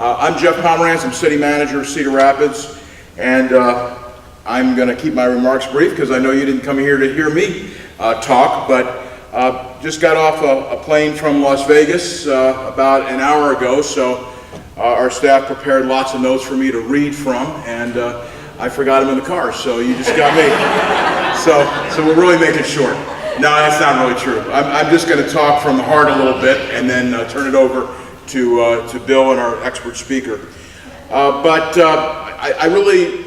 I'm Jeff Pomerantz. I'm City Manager of Cedar Rapids, and I'm going to keep my remarks brief because I know you didn't come here to hear me talk, but just got off a plane from Las Vegas about an hour ago, so our staff prepared lots of notes for me to read from, and I forgot them in the car, so you just got me. So we'll really make it short. No, that's not really true. I'm just going to talk from the heart a little bit and then turn it over to Bill and our expert speaker. I really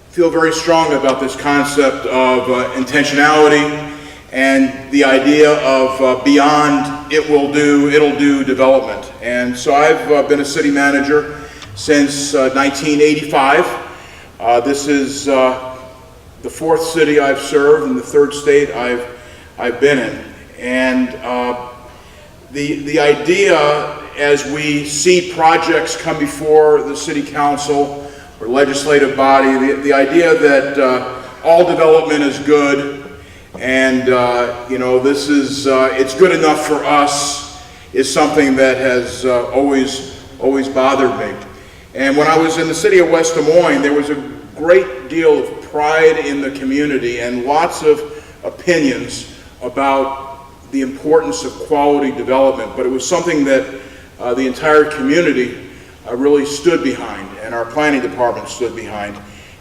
feel very strong about this concept of intentionality and the idea of beyond it'll do development. And so I've been a city manager since 1985. This is the fourth city I've served and the third state I've been in. And the idea, as we see projects come before the city council or legislative body, the idea that all development is good and this is it's good enough for us is something that has always bothered me. And when I was in the city of West Des Moines, there was a great deal of pride in the community and lots of opinions about the importance of quality development, but it was something that the entire community really stood behind, and our planning department stood behind.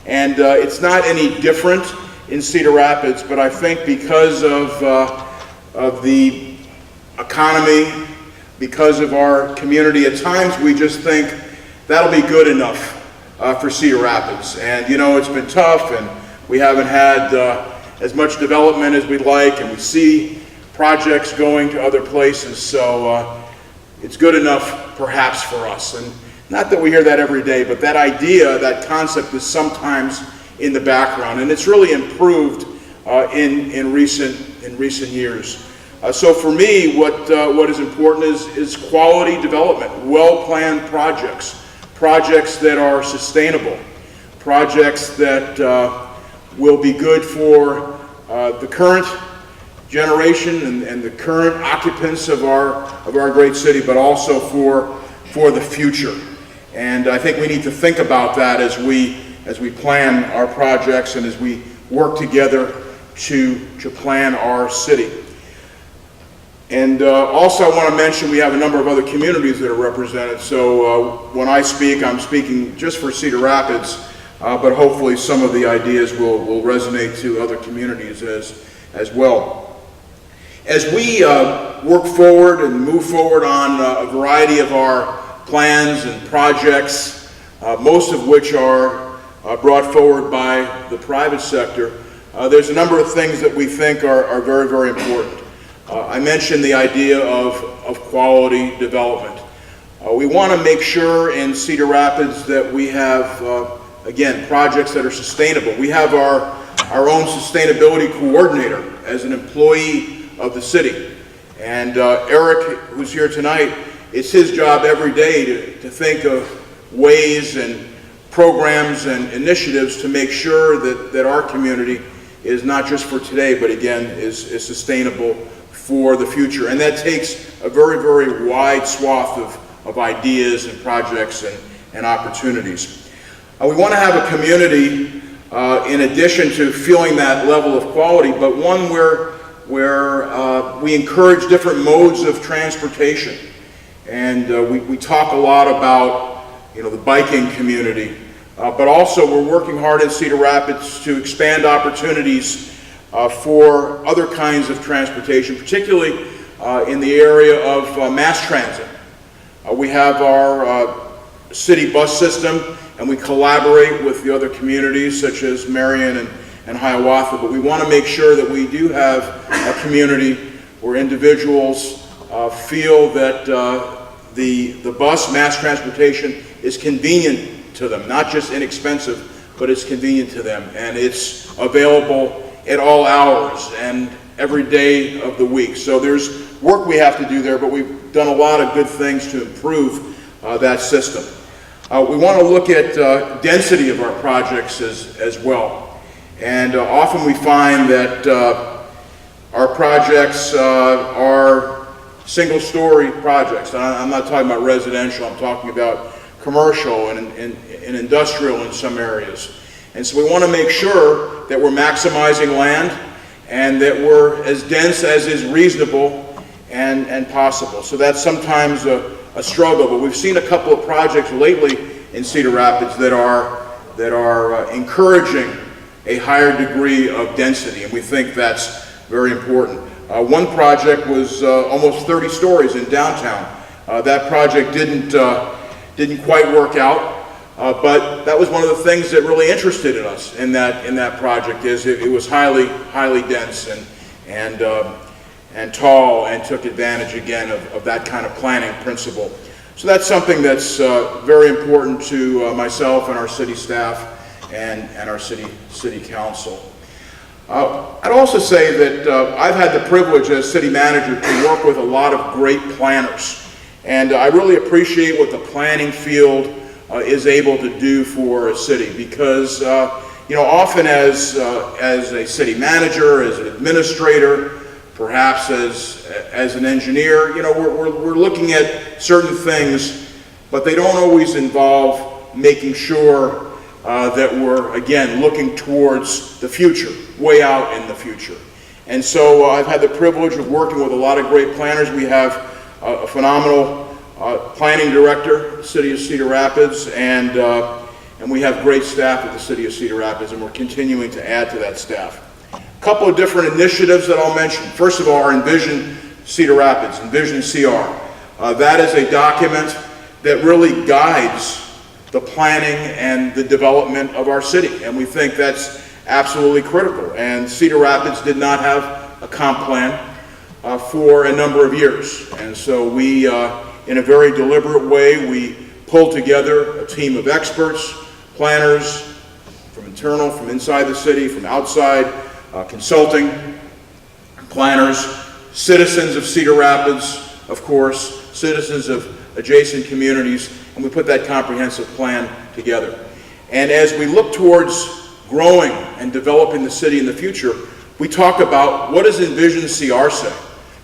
And it's not any different in Cedar Rapids, but I think because of the economy, because of our community, at times we just think that'll be good enough for Cedar Rapids. And it's been tough, and we haven't had as much development as we'd like, and we see projects going to other places, so it's good enough perhaps for us. And not that we hear that every day, but that idea, that concept is sometimes in the background, and it's really improved in recent years. So for me, what is important is quality development, well-planned projects that are sustainable, projects that will be good for the current generation and the current occupants of our great city, but also for the future. And I think we need to think about that as we plan our projects and as we work together to plan our city. And also I want to mention we have a number of other communities that are represented. So when I speak, I'm speaking just for Cedar Rapids, but hopefully some of the ideas will resonate to other communities as well. As we work forward and move forward on a variety of our plans and projects, most of which are brought forward by the private sector, there's a number of things that we think are very, very important. I mentioned the idea of quality development. We want to make sure in Cedar Rapids that we have, again, projects that are sustainable. We have our own sustainability coordinator as an employee of the city. And Eric, who's here tonight, it's his job every day to think of ways and programs and initiatives to make sure that our community is not just for today, but again, is sustainable for the future. And that takes a very, very wide swath of ideas and projects and opportunities. We want to have a community, in addition to feeling that level of quality, but one where we encourage different modes of transportation. And we talk a lot about the biking community, but also we're working hard in Cedar Rapids to expand opportunities for other kinds of transportation, particularly in the area of mass transit. We have our city bus system, and we collaborate with the other communities such as Marion and Hiawatha, but we want to make sure that we do have a community where individuals feel that the bus mass transportation is convenient to them, not just inexpensive, but it's convenient to them, and it's available at all hours and every day of the week. So there's work we have to do there, but we've done a lot of good things to improve that system. We want to look at density of our projects as well. And often we find that our projects are single-story projects. I'm not talking about residential, I'm talking about commercial and industrial in some areas. And so we want to make sure that we're maximizing land and that we're as dense as is reasonable and possible. So that's sometimes a struggle, but we've seen a couple of projects lately in Cedar Rapids that are encouraging a higher degree of density, and we think that's very important. One project was almost 30 stories in downtown. That project didn't quite work out, but that was one of the things that really interested in us in that project. Is it was highly dense and tall, and took advantage again of that kind of planning principle. So that's something that's very important to myself and our city staff and our city council. I'd also say that I've had the privilege as city manager to work with a lot of great planners, and I really appreciate what the planning field is able to do for a city, because often as a city manager, as an administrator, perhaps as an engineer, we're looking at certain things, but they don't always involve making sure that we're, again, looking towards the future, way out in the future. And so I've had the privilege of working with a lot of great planners. We have a phenomenal planning director, the City of Cedar Rapids, and we have great staff at the City of Cedar Rapids, and we're continuing to add to that staff. A couple of different initiatives that I'll mention. First of all, our Envision Cedar Rapids, Envision CR. That is a document that really guides the planning and the development of our city, and we think that's absolutely critical. And Cedar Rapids did not have a comp plan for a number of years, and so we, in a very deliberate way, we pulled together a team of experts, planners from internal, from inside the city, from outside, consulting planners, citizens of Cedar Rapids, of course, citizens of adjacent communities, and we put that comprehensive plan together. And as we look towards growing and developing the city in the future, we talk about what does Envision CR say?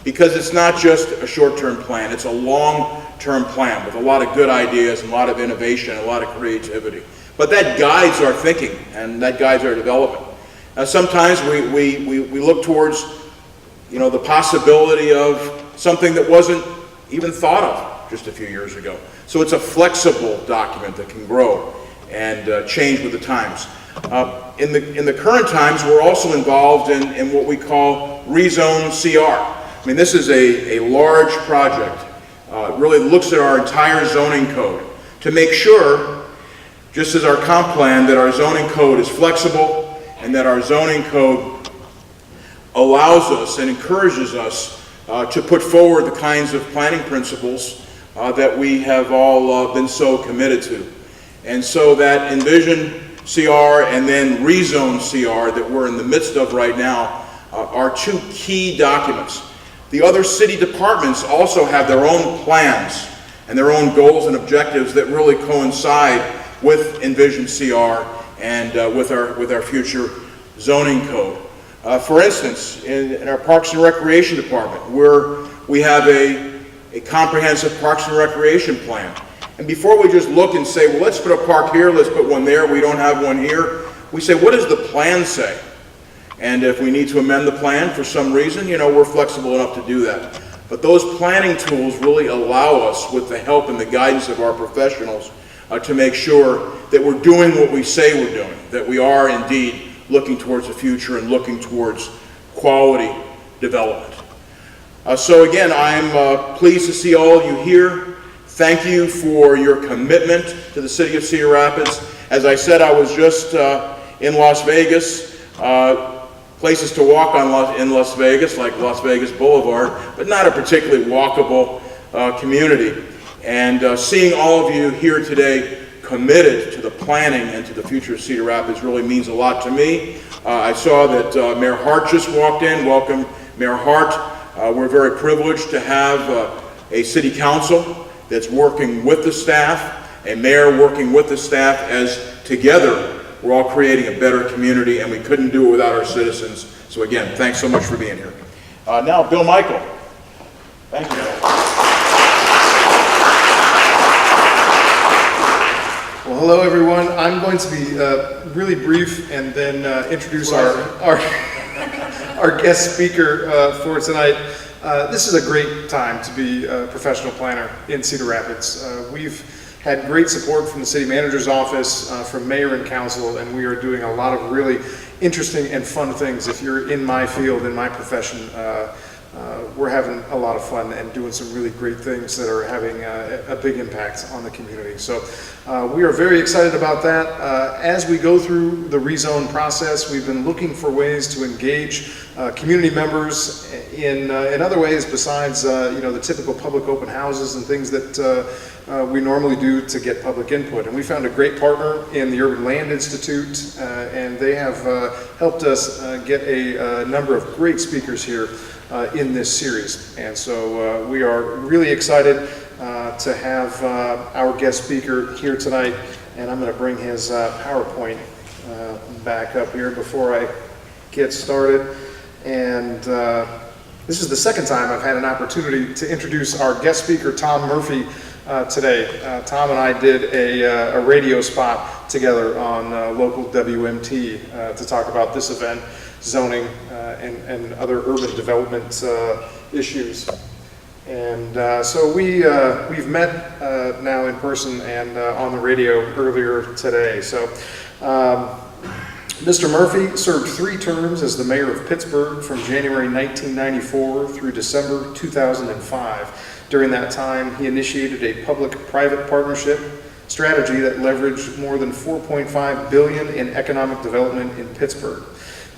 Because it's not just a short-term plan, it's a long-term plan with a lot of good ideas and a lot of innovation and a lot of creativity. But that guides our thinking and that guides our development. Sometimes we look towards the possibility of something that wasn't even thought of just a few years ago. So it's a flexible document that can grow and change with the times. In the current times, we're also involved in what we call Rezone CR. I mean, this is a large project. It really looks at our entire zoning code to make sure, just as our comp plan, that our zoning code is flexible and that our zoning code allows us and encourages us to put forward the kinds of planning principles that we have all been so committed to. And so that Envision CR and then Rezone CR that we're in the midst of right now are two key documents. The other city departments also have their own plans and their own goals and objectives that really coincide with Envision CR and with our future zoning code. For instance, in our Parks and Recreation Department, we have a comprehensive Parks and Recreation plan. And before we just look and say, well, let's put a park here, let's put one there, we don't have one here, we say, what does the plan say? And if we need to amend the plan for some reason, we're flexible enough to do that. But those planning tools really allow us, with the help and the guidance of our professionals, to make sure that we're doing what we say we're doing, that we are indeed looking towards the future and looking towards quality development. So again, I'm pleased to see all of you here. Thank you for your commitment to the City of Cedar Rapids. As I said, I was just in Las Vegas. Places to walk in Las Vegas, like Las Vegas Boulevard, but not a particularly walkable community. And seeing all of you here today committed to the planning and to the future of Cedar Rapids really means a lot to me. I saw that Mayor Hart just walked in. Welcome, Mayor Hart. We're very privileged to have a city council that's working with the staff, a mayor working with the staff, as together we're all creating a better community, and we couldn't do it without our citizens. So again, thanks so much for being here. Now, Bill Michael. Thank you. hello everyone. I'm going to be really brief and then introduce our guest speaker for tonight. This is a great time to be a professional planner in Cedar Rapids. We've had great support from the city manager's office, from mayor and council, and we are doing a lot of really interesting and fun things. If you're in my field, in my profession, we're having a lot of fun and doing some really great things that are having a big impact on the community. So we are very excited about that. As we go through the rezone process, we've been looking for ways to engage community members in other ways besides the typical public open houses and things that we normally do to get public input. And we found a great partner in the Urban Land Institute, and they have helped us get a number of great speakers here in this series. And so we are really excited to have our guest speaker here tonight, and I'm going to bring his PowerPoint back up here before I get started. And this is the second time I've had an opportunity to introduce our guest speaker, Tom Murphy, today. Tom and I did a radio spot together on local WMT to talk about this event, zoning, and other urban development issues. And so we've met now in person and on the radio earlier today. So Mr. Murphy served 3 terms as the mayor of Pittsburgh from January 1994 through December 2005. During that time, he initiated a public-private partnership strategy that leveraged more than $4.5 billion in economic development in Pittsburgh.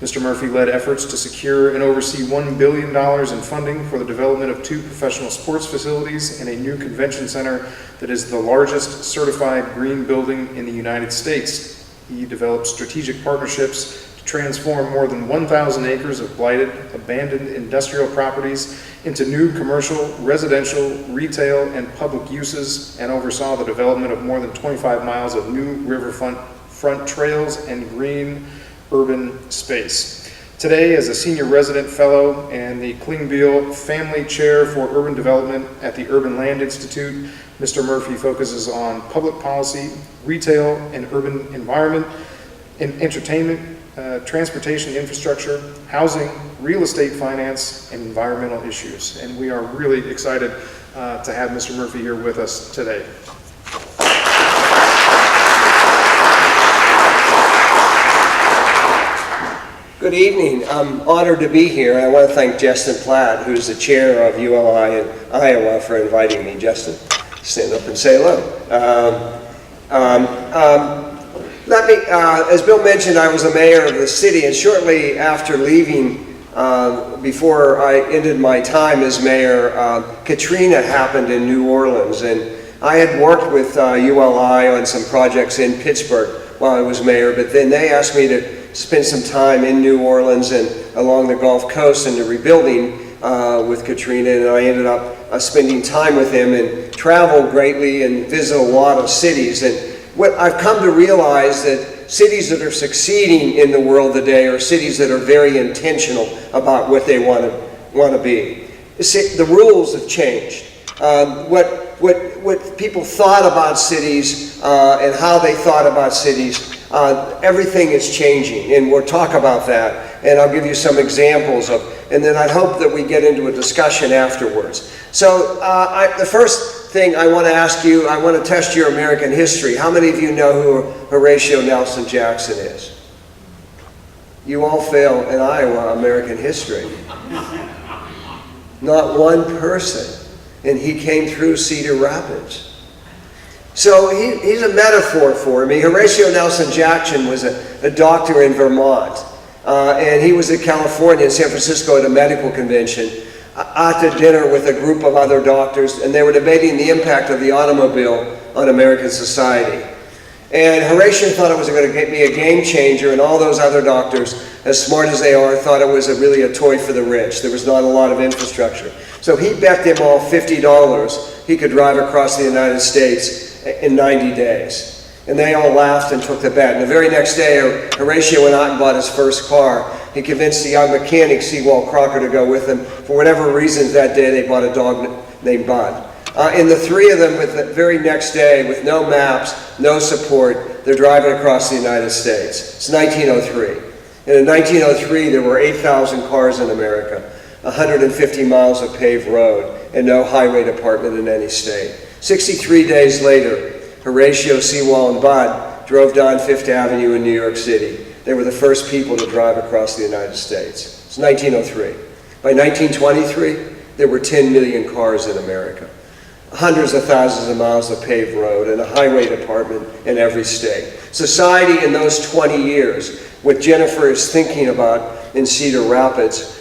Mr. Murphy led efforts to secure and oversee $1 billion in funding for the development of 2 professional sports facilities and a new convention center that is the largest certified green building in the United States. He developed strategic partnerships to transform more than 1,000 acres of blighted, abandoned industrial properties into new commercial, residential, retail, and public uses, and oversaw the development of more than 25 miles of new riverfront trails and green urban space. Today, as a senior resident fellow and the Klingbeil Family Chair for Urban Development at the Urban Land Institute, Mr. Murphy focuses on public policy, retail and urban environment, and entertainment, transportation infrastructure, housing, real estate finance, and environmental issues. And we are really excited to have Mr. Murphy here with us today. Good evening. I'm honored to be here. I want to thank Justin Platt, who's the chair of ULI in Iowa, for inviting me. Justin, stand up and say hello. As Bill mentioned, I was a mayor of the city, and shortly after leaving, before I ended my time as mayor, Katrina happened in New Orleans, and I had worked with ULI on some projects in Pittsburgh while I was mayor, but then they asked me to spend some time in New Orleans and along the Gulf Coast and the rebuilding with Katrina, and I ended up spending time with them and traveled greatly and visited a lot of cities. And what I've come to realize that cities that are succeeding in the world today are cities that are very intentional about what they want to be. The rules have changed. What people thought about cities and how they thought about cities, everything is changing, and we'll talk about that, and I'll give you some examples of, and then I hope that we get into a discussion afterwards. So the first thing I want to ask you, I want to test your American history. How many of you know who Horatio Nelson Jackson is? You all fail in Iowa American history. Not one person. And he came through Cedar Rapids. So he's a metaphor for me. Horatio Nelson Jackson was a doctor in Vermont. And he was in California, in San Francisco, at a medical convention, at a dinner with a group of other doctors, and they were debating the impact of the automobile on American society. And Horatio thought it was going to be a game changer, and all those other doctors, as smart as they are, thought it was really a toy for the rich. There was not a lot of infrastructure. So he bet them all $50 he could drive across the United States in 90 days. And they all laughed and took the bet. And the very next day, Horatio went out and bought his first car. He convinced the young mechanic, Sewall Crocker, to go with him. For whatever reason, that day they bought a dog named Bud. And the three of them, with the very next day, with no maps, no support, they're driving across the United States. It's 1903. And in 1903, there were 8,000 cars in America, 150 miles of paved road, and no highway department in any state. 63 days later, Horatio, Sewall, and Budd drove down Fifth Avenue in New York City. They were the first people to drive across the United States. It's 1903. By 1923, there were 10 million cars in America, hundreds of thousands of miles of paved road, and a highway department in every state. Society in those 20 years, what Jennifer is thinking about in Cedar Rapids,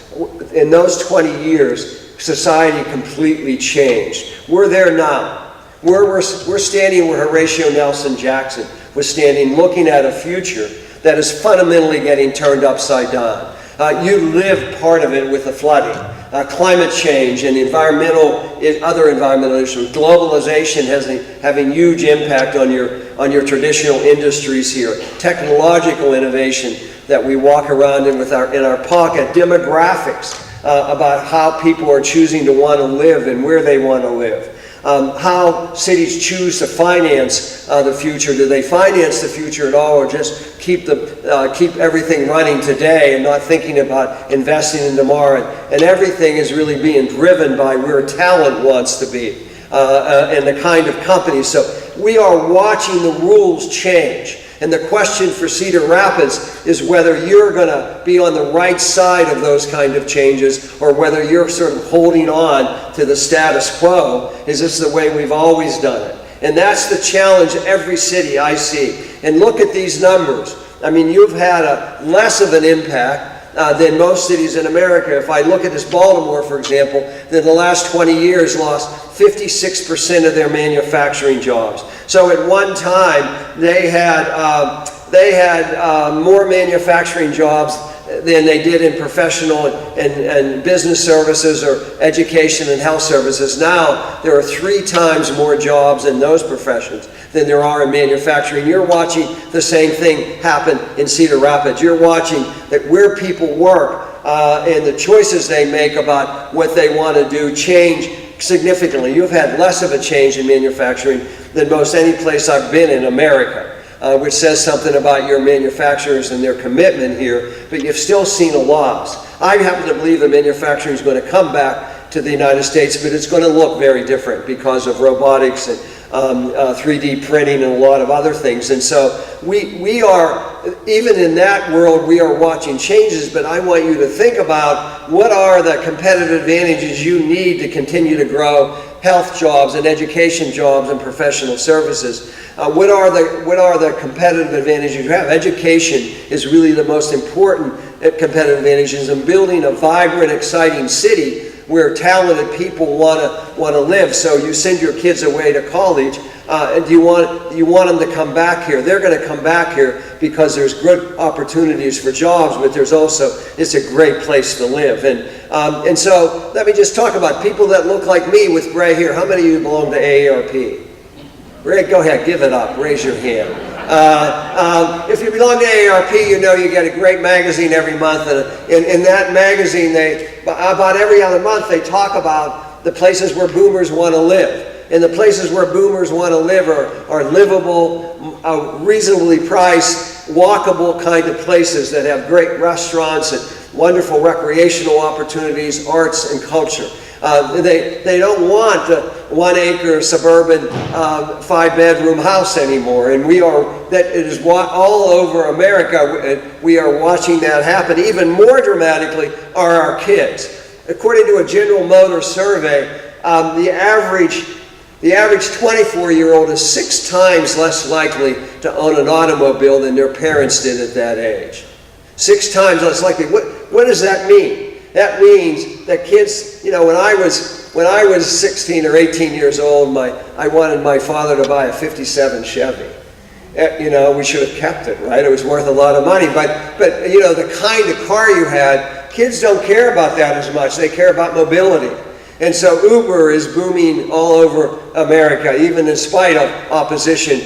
in those 20 years, society completely changed. We're there now. We're standing where Horatio Nelson Jackson was standing, looking at a future that is fundamentally getting turned upside down. You lived part of it with the flooding, climate change and other environmental issues. Globalization having huge impact on your traditional industries here. Technological innovation that we walk around in in our pocket. Demographics about how people are choosing to want to live and where they want to live. How cities choose to finance the future. Do they finance the future at all, or just keep everything running today and not thinking about investing in tomorrow? And everything is really being driven by where talent wants to be and the kind of company. So we are watching the rules change. And the question for Cedar Rapids is whether you're going to be on the right side of those kind of changes, or whether you're sort of holding on to the status quo. Is this the way we've always done it? And that's the challenge every city I see. And look at these numbers. I mean, you've had less of an impact than most cities in America. If I look at this Baltimore, for example, that in the last 20 years lost 56% of their manufacturing jobs. So at one time, they had more manufacturing jobs than they did in professional and business services or education and health services. Now, there are 3 times more jobs in those professions than there are in manufacturing. You're watching the same thing happen in Cedar Rapids. You're watching that where people work and the choices they make about what they want to do change significantly. You've had less of a change in manufacturing than most any place I've been in America. Which says something about your manufacturers and their commitment here, but you've still seen a loss. I happen to believe that manufacturing is going to come back to the United States, but it's going to look very different because of robotics and 3D printing and a lot of other things. And so we are, even in that world, we are watching changes, but I want you to think about what are the competitive advantages you need to continue to grow health jobs and education jobs and professional services. What are the competitive advantages you have? Education is really the most important competitive advantages in building a vibrant, exciting city where talented people want to live. So you send your kids away to college, and you want them to come back here. They're going to come back here because there's good opportunities for jobs, but there's also, it's a great place to live. And so let me just talk about people that look like me with gray hair. How many of you belong to AARP? Ray, go ahead, give it up, raise your hand. If you belong to AARP, you know you get a great magazine every month, and in that magazine, about every other month, they talk about the places where boomers want to live. And the places where boomers want to live are livable, reasonably priced, walkable kind of places that have great restaurants and wonderful recreational opportunities, arts and culture. They don't want a 1-acre suburban 5-bedroom house anymore, and it is all over America. We are watching that happen. Even more dramatically are our kids. According to a General Motors survey, the average 24-year-old is 6 times less likely to own an automobile than their parents did at that age. 6 times less likely. What does that mean? That means that kids, when I was 16 or 18 years old, I wanted my father to buy a 57 Chevy. We should have kept it, right? It was worth a lot of money. But the kind of car you had, kids don't care about that as much. They care about mobility. And so Uber is booming all over America, even in spite of opposition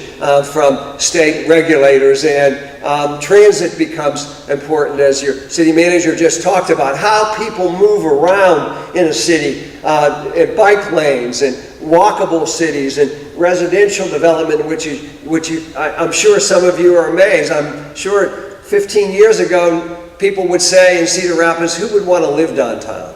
from state regulators. And transit becomes important, as your city manager just talked about. How people move around in a city and bike lanes and walkable cities and residential development, I'm sure some of you are amazed. I'm sure 15 years ago, people would say in Cedar Rapids, who would want to live downtown?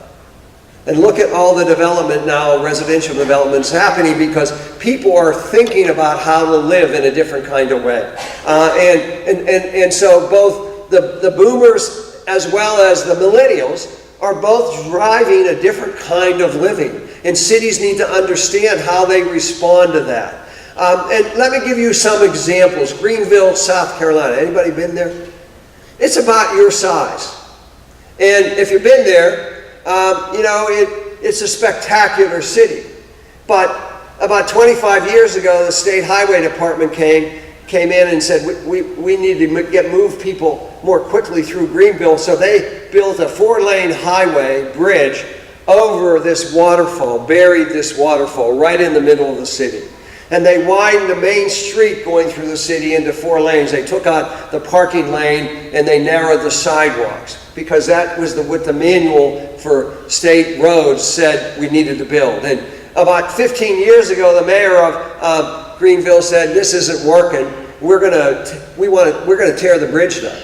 And look at all the development now, residential developments happening because people are thinking about how to live in a different kind of way. And so both the boomers as well as the millennials are both driving a different kind of living. And cities need to understand how they respond to that. And let me give you some examples. Greenville, South Carolina. Anybody been there? It's about your size. And if you've been there, it's a spectacular city. But about 25 years ago, the State Highway Department came in and said, we need to move people more quickly through Greenville. So they built a 4-lane highway bridge over this waterfall, buried this waterfall right in the middle of the city. And they widened the main street going through the city into 4 lanes. They took out the parking lane and they narrowed the sidewalks because that was what the manual for state roads said we needed to build. And about 15 years ago, the mayor of Greenville said, this isn't working. We're going to tear the bridge down.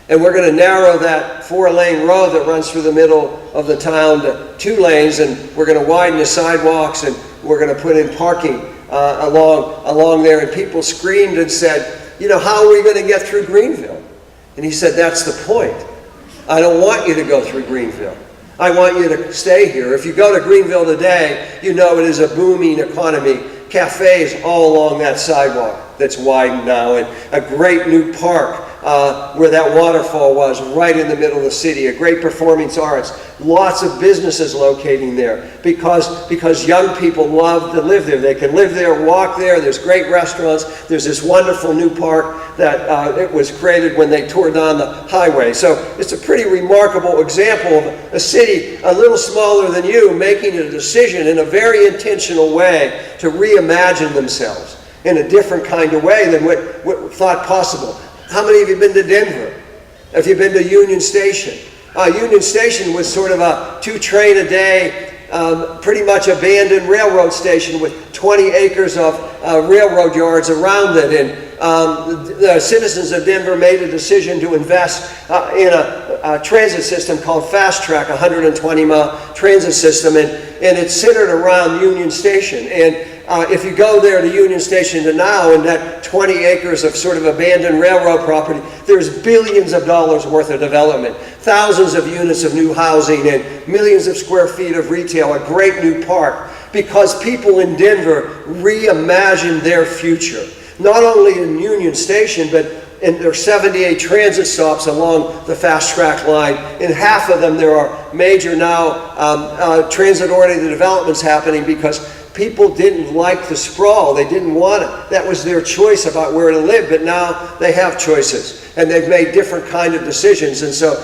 And we're going to narrow that 4-lane road that runs through the middle of the town to 2 lanes, and we're going to widen the sidewalks, and we're going to put in parking along there. And people screamed and said, how are we going to get through Greenville? And he said, that's the point. I don't want you to go through Greenville. I want you to stay here. If you go to Greenville today, you know it is a booming economy. Cafes all along that sidewalk that's widened now, and a great new park where that waterfall was, right in the middle of the city. A great performing arts. Lots of businesses locating there because young people love to live there. They can live there, walk there. There's great restaurants. There's this wonderful new park that it was created when they tore down the highway. So it's a pretty remarkable example of a city a little smaller than you making a decision in a very intentional way to reimagine themselves in a different kind of way than what thought possible. How many of you been to Denver? Have you been to Union Station? Union Station was sort of a 2-train-a-day, pretty much abandoned railroad station with 20 acres of railroad yards around it. And the citizens of Denver made a decision to invest in a transit system called Fast Track, a 120-mile transit system, and it's centered around Union Station. And if you go there to Union Station to now, in that 20 acres of sort of abandoned railroad property, there's billions of dollars worth of development, thousands of units of new housing, and millions of square feet of retail, a great new park, because people in Denver reimagined their future. Not only in Union Station, but in their 78 transit stops along the Fast Track line. In half of them, there are major now transit-oriented developments happening because people didn't like the sprawl. They didn't want it. That was their choice about where to live, but now they have choices, and they've made different kind of decisions. And so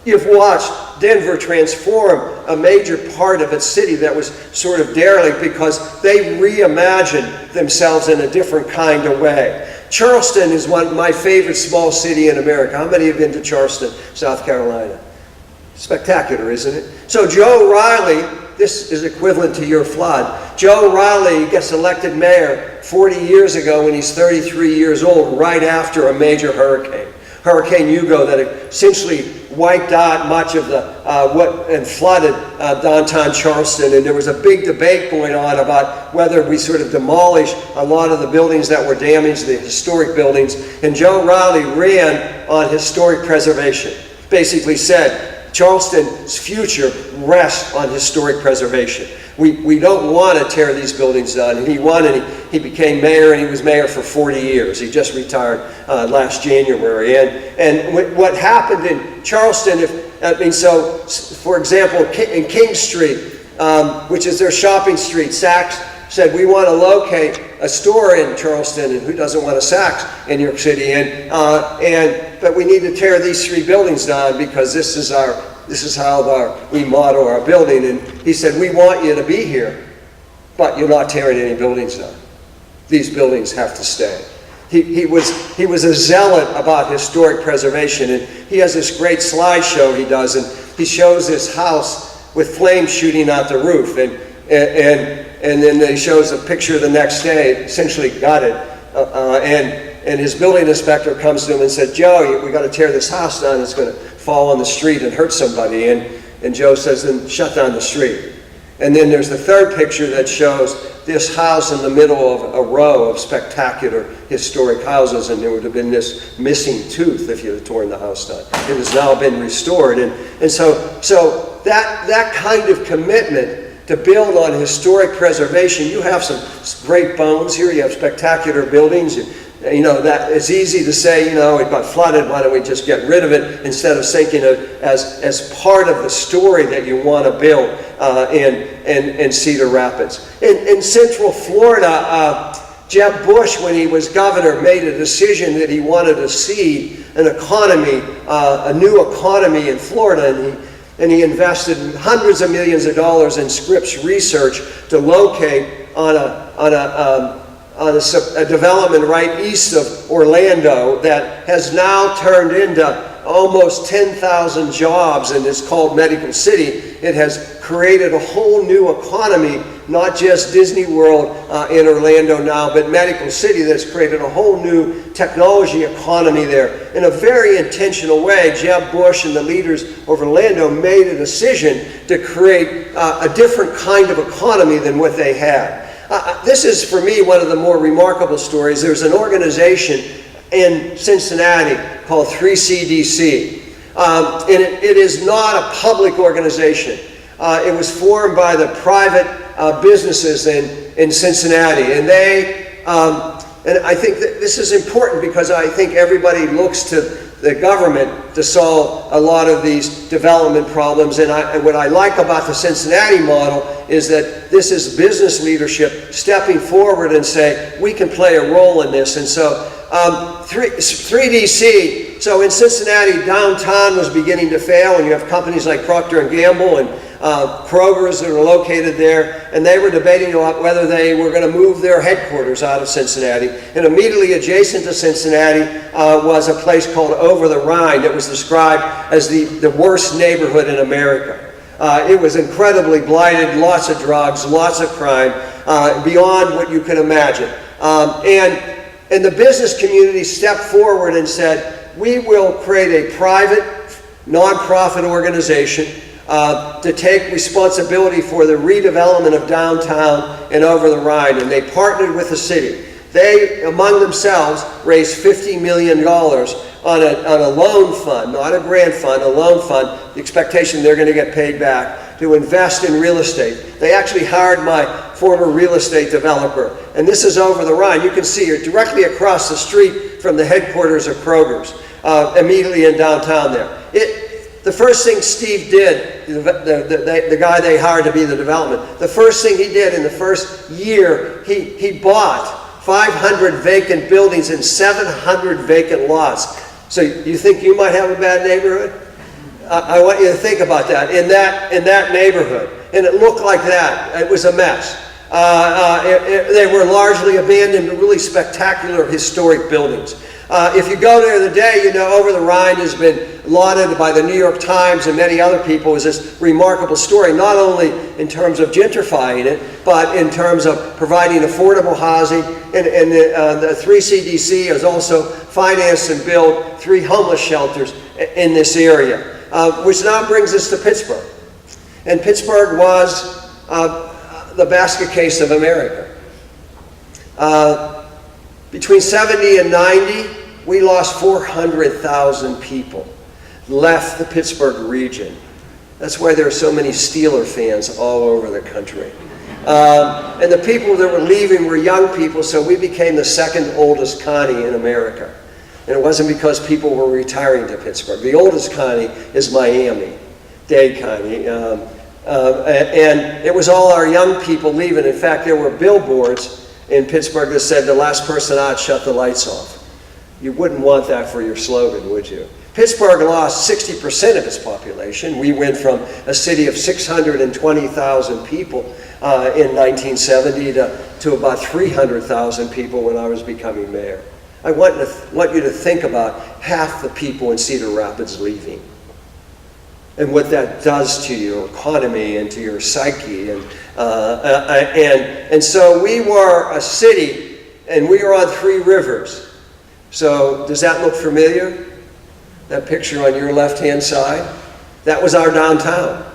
you've watched Denver transform a major part of its city that was sort of derelict because they reimagined themselves in a different kind of way. Charleston is my favorite small city in America. How many have been to Charleston, South Carolina? Spectacular, isn't it? So Joe Riley, this is equivalent to your flood. Joe Riley gets elected mayor 40 years ago when he's 33 years old, right after a major hurricane. Hurricane Hugo that essentially wiped out much of and flooded downtown Charleston. And there was a big debate going on about whether we sort of demolish a lot of the buildings that were damaged, the historic buildings. And Joe Riley ran on historic preservation. Basically said, Charleston's future rests on historic preservation. We don't want to tear these buildings down. And he became mayor, and he was mayor for 40 years. He just retired last January. And what happened in Charleston, so for example, in King Street, which is their shopping street, Saks said, we want to locate a store in Charleston, and who doesn't want a Saks in New York City? But we need to tear these 3 buildings down because this is how we model our building. And he said, we want you to be here, but you're not tearing any buildings down. These buildings have to stay. He was a zealot about historic preservation, and he has this great slideshow he does, and he shows this house with flames shooting out the roof. And then they shows a picture the next day, essentially gutted. And his building inspector comes to him and said, Joe, we got to tear this house down. It's going to fall on the street and hurt somebody. And Joe says, then shut down the street. And then there's the third picture that shows this house in the middle of a row of spectacular historic houses, and there would have been this missing tooth if you had torn the house down. It has now been restored. And so that kind of commitment to build on historic preservation, you have some great bones here, you have spectacular buildings. You know, that it's easy to say, you know, it got flooded, why don't we just get rid of it, instead of thinking of as part of the story that you want to build in Cedar Rapids. In Central Florida, Jeb Bush, when he was governor, made a decision that he wanted to see an economy, a new economy in Florida, and he invested hundreds of millions of dollars in Scripps Research to locate on a development right east of Orlando that has now turned into almost 10,000 jobs, and it's called Medical City. It has created a whole new economy, not just Disney World in Orlando now, but Medical City that's created a whole new technology economy there. In a very intentional way, Jeb Bush and the leaders of Orlando made a decision to create a different kind of economy than what they had. This is, for me, one of the more remarkable stories. There's an organization in Cincinnati called 3CDC. And it is not a public organization. It was formed by the private businesses in Cincinnati. And and I think that this is important because I think everybody looks to the government to solve a lot of these development problems. And what I like about the Cincinnati model is that this is business leadership stepping forward and say, we can play a role in this. And so 3DC, so in Cincinnati, downtown was beginning to fail, and you have companies like Procter & Gamble and Kroger's that are located there, and they were debating about whether they were going to move their headquarters out of Cincinnati. And immediately adjacent to Cincinnati was a place called Over the Rhine that was described as the worst neighborhood in America. It was incredibly blighted, lots of drugs, lots of crime, beyond what you can imagine. And the business community stepped forward and said, we will create a private, nonprofit organization to take responsibility for the redevelopment of downtown and Over the Rhine. And they partnered with the city. They, among themselves, raised $50 million on a loan fund, not a grant fund, a loan fund, the expectation they're going to get paid back, to invest in real estate. They actually hired my former real estate developer. And this is Over the Rhine. You can see you're directly across the street from the headquarters of Kroger's, immediately in downtown there. The first thing Steve did, the guy they hired to be the development, the first thing he did in the first year, he bought 500 vacant buildings and 700 vacant lots. So you think you might have a bad neighborhood? I want you to think about that. In that neighborhood. And it looked like that. It was a mess. They were largely abandoned, really spectacular historic buildings. If you go there today, you know, Over the Rhine has been lauded by the New York Times and many other people as this remarkable story, not only in terms of gentrifying it, but in terms of providing affordable housing. And the 3CDC has also financed and built 3 homeless shelters in this area, which now brings us to Pittsburgh. And Pittsburgh was the basket case of America. Between 70 and 90, we lost 400,000 people, left the Pittsburgh region. That's why there are so many Steeler fans all over the country. And the people that were leaving were young people, so we became the second oldest county in America. And it wasn't because people were retiring to Pittsburgh. The oldest county is Miami-Dade County. And it was all our young people leaving. In fact, there were billboards in Pittsburgh that said, the last person out, shut the lights off. You wouldn't want that for your slogan, would you? Pittsburgh lost 60% of its population. We went from a city of 620,000 people in 1970 to about 300,000 people when I was becoming mayor. I want you to think about half the people in Cedar Rapids leaving. and what that does to your economy and to your psyche. And so we were a city, and we were on 3 rivers. So does that look familiar? That picture on your left-hand side? That was our downtown.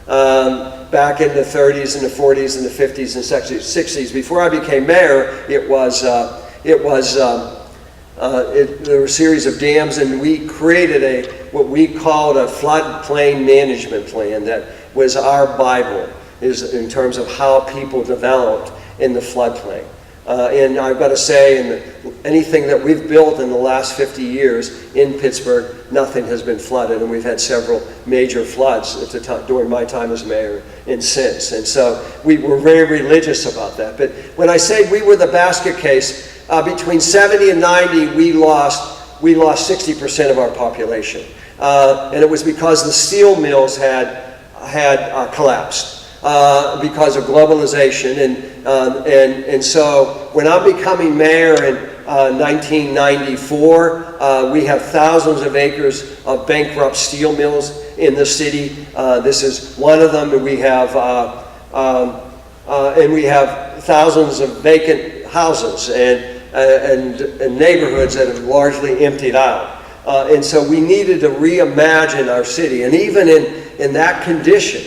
Back in the 30s and the 40s and the 50s and 60s. Before I became mayor, there were a series of dams, and we created what we called a floodplain management plan that was our Bible, is in terms of how people developed in the floodplain. And I've got to say, anything that we've built in the last 50 years in Pittsburgh, nothing has been flooded, and we've had several major floods during my time as mayor and since. And so we were very religious about that. But when I say we were the basket case, between 70 and 90, we lost 60% of our population. And it was because the steel mills had collapsed. Because of globalization, and so when I'm becoming mayor in 1994, we have thousands of acres of bankrupt steel mills in the city. This is one of them, and we have thousands of vacant houses and neighborhoods that have largely emptied out. And so we needed to reimagine our city, and even in that condition.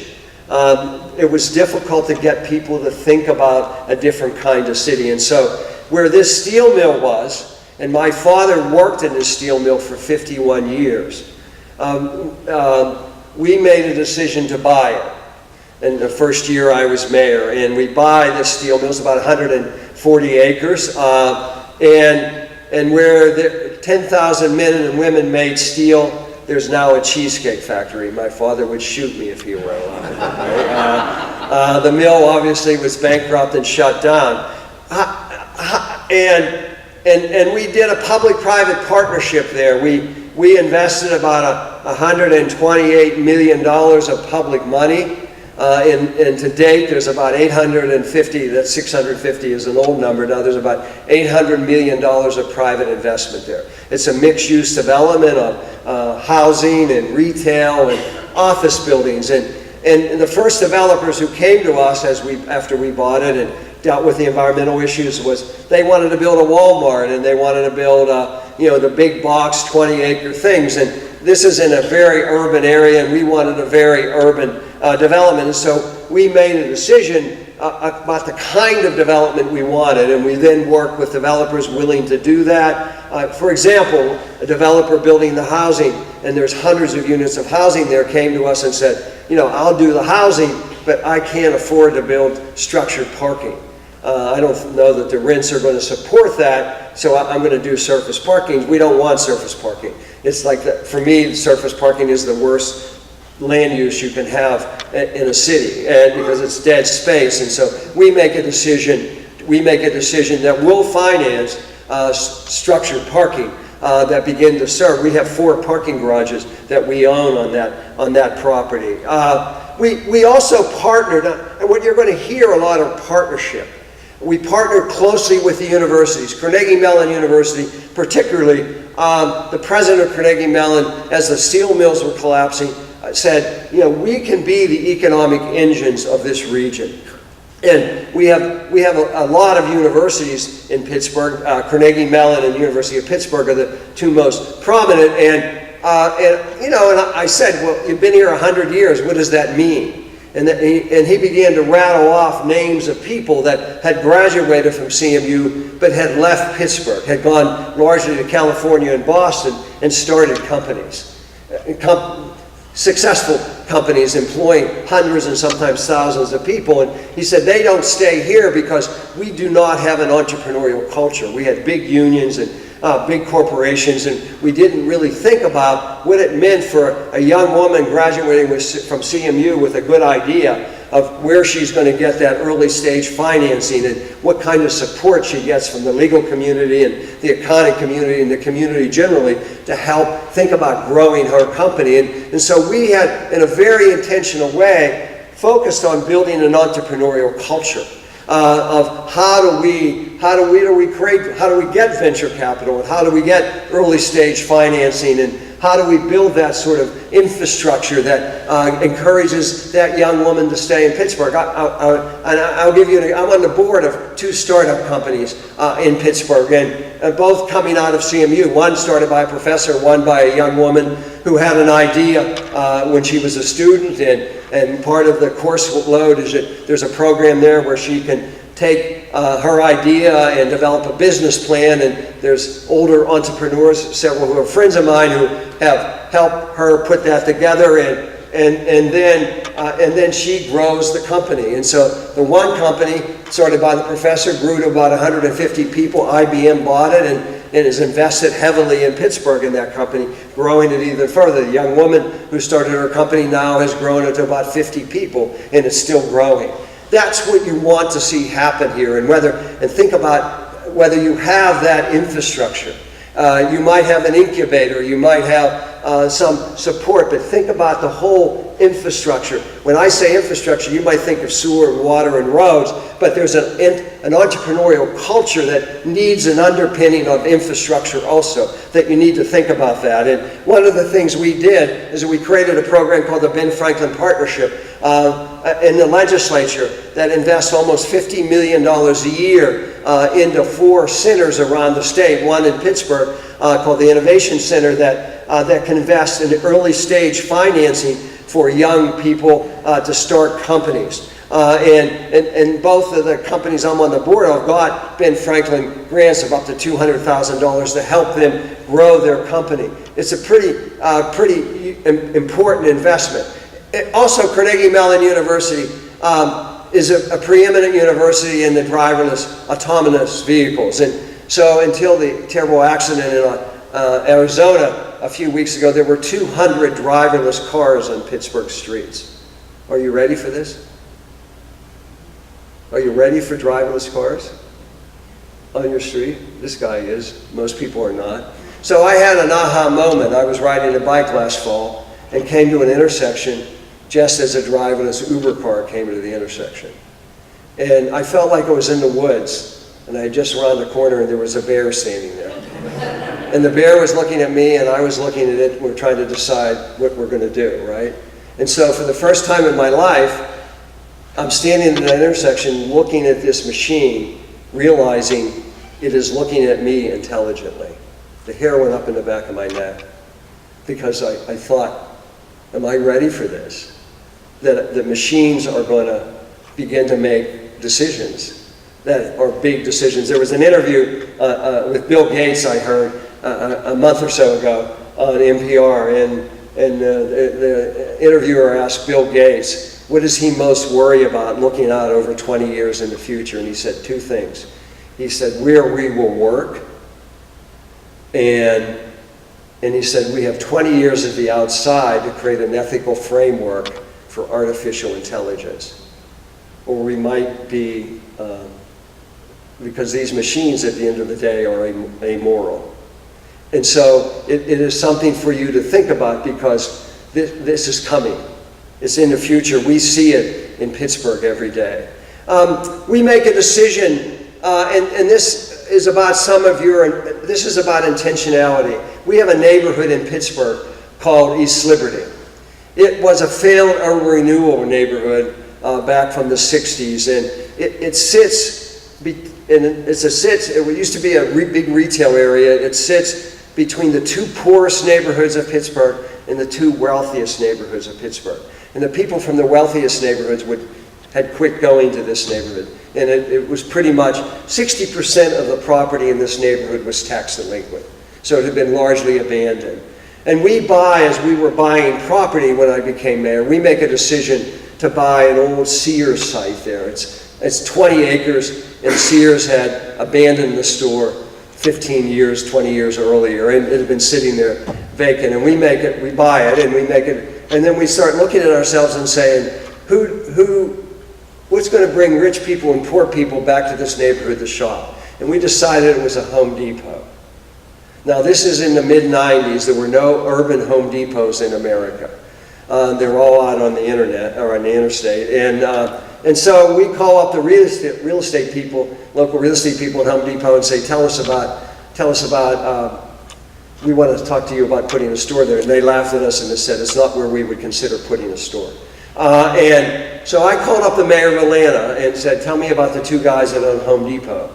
It was difficult to get people to think about a different kind of city. And so where this steel mill was, and my father worked in this steel mill for 51 years, we made a decision to buy it. In the first year I was mayor, and we buy this steel mill. It's about 140 acres, and where the 10,000 men and women made steel, there's now a cheesecake factory. My father would shoot me if he were alive. Right? The mill obviously was bankrupt and shut down. And we did a public-private partnership there. We invested about $128 million of public money. And to date, there's about 850, that 650 is an old number now, there's about $800 million of private investment there. It's a mixed-use development of housing and retail and office buildings. And the first developers who came to us after we bought it and dealt with the environmental issues was they wanted to build a Walmart, and they wanted to build the big box 20-acre things. And this is in a very urban area, and we wanted a very urban development. And so we made a decision about the kind of development we wanted, and we then worked with developers willing to do that. For example, a developer building the housing, and there's hundreds of units of housing there, came to us and said, I'll do the housing, but I can't afford to build structured parking. I don't know that the rents are going to support that, so I'm going to do surface parking. We don't want surface parking. It's like, for me, surface parking is the worst land use you can have in a city, and because it's dead space. And so we make a decision that will finance structured parking that begin to serve. We have 4 parking garages that we own on that property. We also partnered, and what you're going to hear a lot of partnership. We partnered closely with the universities. Carnegie Mellon University, particularly, the president of Carnegie Mellon, as the steel mills were collapsing, said, we can be the economic engines of this region. And we have a lot of universities in Pittsburgh. Carnegie Mellon and University of Pittsburgh are the 2 most prominent. And I said, well, you've been here 100 years. What does that mean? And he began to rattle off names of people that had graduated from CMU but had left Pittsburgh, had gone largely to California and Boston and started companies. Successful companies employing hundreds and sometimes thousands of people. And he said they don't stay here because we do not have an entrepreneurial culture. We had big unions and big corporations, and we didn't really think about what it meant for a young woman graduating from CMU with a good idea of where she's going to get that early stage financing and what kind of support she gets from the legal community and the accounting community and the community generally to help think about growing her company. And so we had, in a very intentional way, focused on building an entrepreneurial culture of how do we get venture capital, and how do we get early stage financing, and How do we build that sort of infrastructure that encourages that young woman to stay in Pittsburgh? I'll give you I'm on the board of 2 startup companies in Pittsburgh, and both coming out of CMU. One started by a professor, one by a young woman who had an idea when she was a student, and part of the course load is that there's a program there where she can take her idea and develop a business plan, and there's older entrepreneurs, several who are friends of mine, who have helped her put that together, and then she grows the company. And so the one company, started by the professor, grew to about 150 people. IBM bought it and has invested heavily in Pittsburgh in that company, growing it even further. The young woman who started her company now has grown it to about 50 people, and it's still growing. That's what you want to see happen here, and think about whether you have that infrastructure. You might have an incubator, you might have some support, but think about the whole infrastructure. When I say infrastructure, you might think of sewer and water and roads, but there's an entrepreneurial culture that needs an underpinning of infrastructure also, that you need to think about that. And one of the things we did is that we created a program called the Ben Franklin Partnership in the legislature that invests almost $50 million a year into 4 centers around the state, one in Pittsburgh called the Innovation Center that can invest in early stage financing for young people to start companies. And both of the companies I'm on the board of got Ben Franklin grants of up to $200,000 to help them grow their company. It's a pretty important investment. Also, Carnegie Mellon University is a preeminent university in the driverless autonomous vehicles. And so until the terrible accident in Arizona a few weeks ago, there were 200 driverless cars on Pittsburgh streets. Are you ready for this? Are you ready for driverless cars on your street? This guy is. Most people are not. So I had an aha moment. I was riding a bike last fall and came to an intersection just as a driverless Uber car came into the intersection. And I felt like I was in the woods, and I had just around the corner and there was a bear standing there. And the bear was looking at me and I was looking at it. We're trying to decide what we're going to do, right? And so for the first time in my life, I'm standing in that intersection looking at this machine, realizing it is looking at me intelligently. The hair went up in the back of my neck because I thought, am I ready for this? That the machines are going to begin to make decisions that are big decisions. There was an interview with Bill Gates I heard a month or so ago on NPR, and the interviewer asked Bill Gates, what does he most worry about looking out over 20 years in the future? And he said 2 things. He said, where we will work, and he said, we have 20 years at the outside to create an ethical framework for artificial intelligence. Or we might be, because these machines at the end of the day are amoral. And so it is something for you to think about, because this is coming. It's in the future. We see it in Pittsburgh every day. We make a decision, and this is about this is about intentionality. We have a neighborhood in Pittsburgh called East Liberty. It was a failed urban renewal neighborhood back from the 60s, and it used to be a big retail area. It sits between the 2 poorest neighborhoods of Pittsburgh and the 2 wealthiest neighborhoods of Pittsburgh. And the people from the wealthiest neighborhoods had quit going to this neighborhood. And it was pretty much 60% of the property in this neighborhood was tax delinquent. So it had been largely abandoned. And we buy, as we were buying property when I became mayor, we make a decision to buy an old Sears site there. It's 20 acres, and Sears had abandoned the store 15 years, 20 years earlier, and it had been sitting there vacant. And we buy it, and we make it, and then we start looking at ourselves and saying, what's going to bring rich people and poor people back to this neighborhood to shop? And we decided it was a Home Depot. Now, this is in the mid-90s. There were no urban Home Depots in America. They're all out on the internet or on the interstate. And so we call up the real estate people, local real estate people at Home Depot, and say, tell us about we want to talk to you about putting a store there. And they laughed at us and they said, it's not where we would consider putting a store. And so I called up the mayor of Atlanta and said, tell me about the two guys that own Home Depot.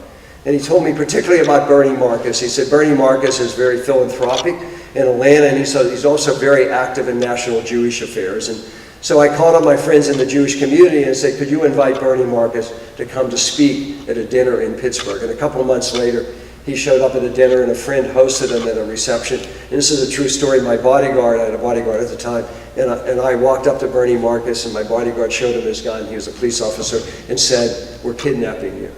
And he told me particularly about Bernie Marcus. He said Bernie Marcus is very philanthropic in Atlanta, and he's also very active in national Jewish affairs. And so I called up my friends in the Jewish community and said, could you invite Bernie Marcus to come to speak at a dinner in Pittsburgh? And a couple of months later, he showed up at a dinner and a friend hosted him at a reception. And this is a true story. My bodyguard, I had a bodyguard at the time, and I walked up to Bernie Marcus and my bodyguard showed him his gun. He was a police officer and said, we're kidnapping you.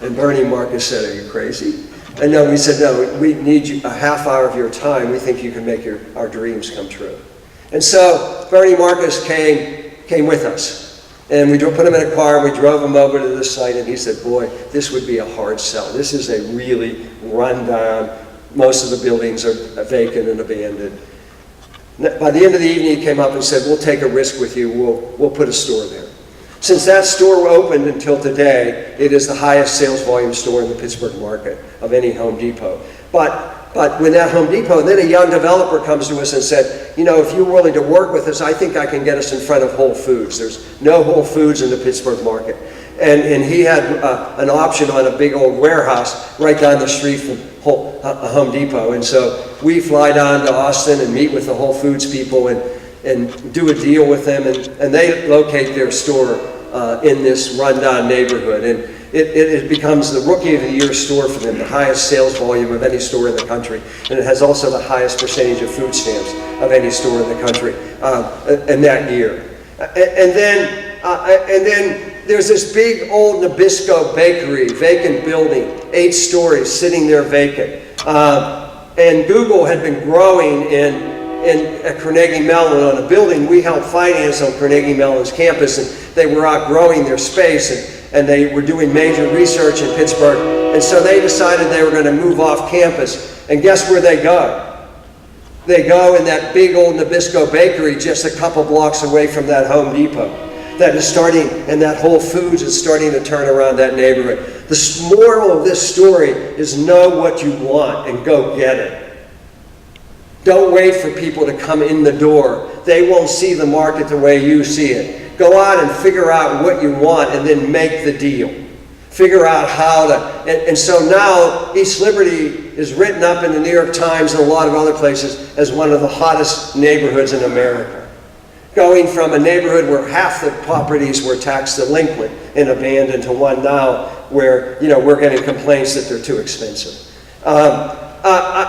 And Bernie Marcus said, are you crazy? And no, we said, no, we need you, a half hour of your time. We think you can make our dreams come true. And so Bernie Marcus came with us. And we put him in a car, and we drove him over to this site, and he said, boy, this would be a hard sell. This is a really run-down, most of the buildings are vacant and abandoned. By the end of the evening, he came up and said, we'll take a risk with you, we'll put a store there. Since that store opened until today, it is the highest sales volume store in the Pittsburgh market of any Home Depot. But when that Home Depot, then a young developer comes to us and said, you know, if you're willing to work with us, I think I can get us in front of Whole Foods. There's no Whole Foods in the Pittsburgh market. And he had an option on a big old warehouse right down the street from Home Depot. And so we fly down to Austin and meet with the Whole Foods people and do a deal with them. And they locate their store in this rundown neighborhood. And it becomes the Rookie of the Year store for them, the highest sales volume of any store in the country. And it has also the highest percentage of food stamps of any store in the country in that year. And then there's this big old Nabisco bakery, vacant building, 8 stories sitting there vacant. And Google had been growing at Carnegie Mellon on a building. We helped finance on Carnegie Mellon's campus, and they were outgrowing their space. And they were doing major research in Pittsburgh. And so they decided they were going to move off campus. And guess where they go? They go in that big old Nabisco bakery just a couple blocks away from that Home Depot. That is starting, and that Whole Foods is starting to turn around that neighborhood. The moral of this story is know what you want and go get it. Don't wait for people to come in the door. They won't see the market the way you see it. Go out and figure out what you want and then make the deal. Figure out how to, and so now East Liberty is written up in the New York Times and a lot of other places as one of the hottest neighborhoods in America. Going from a neighborhood where half the properties were tax delinquent and abandoned to one now where, you know, we're getting complaints that they're too expensive.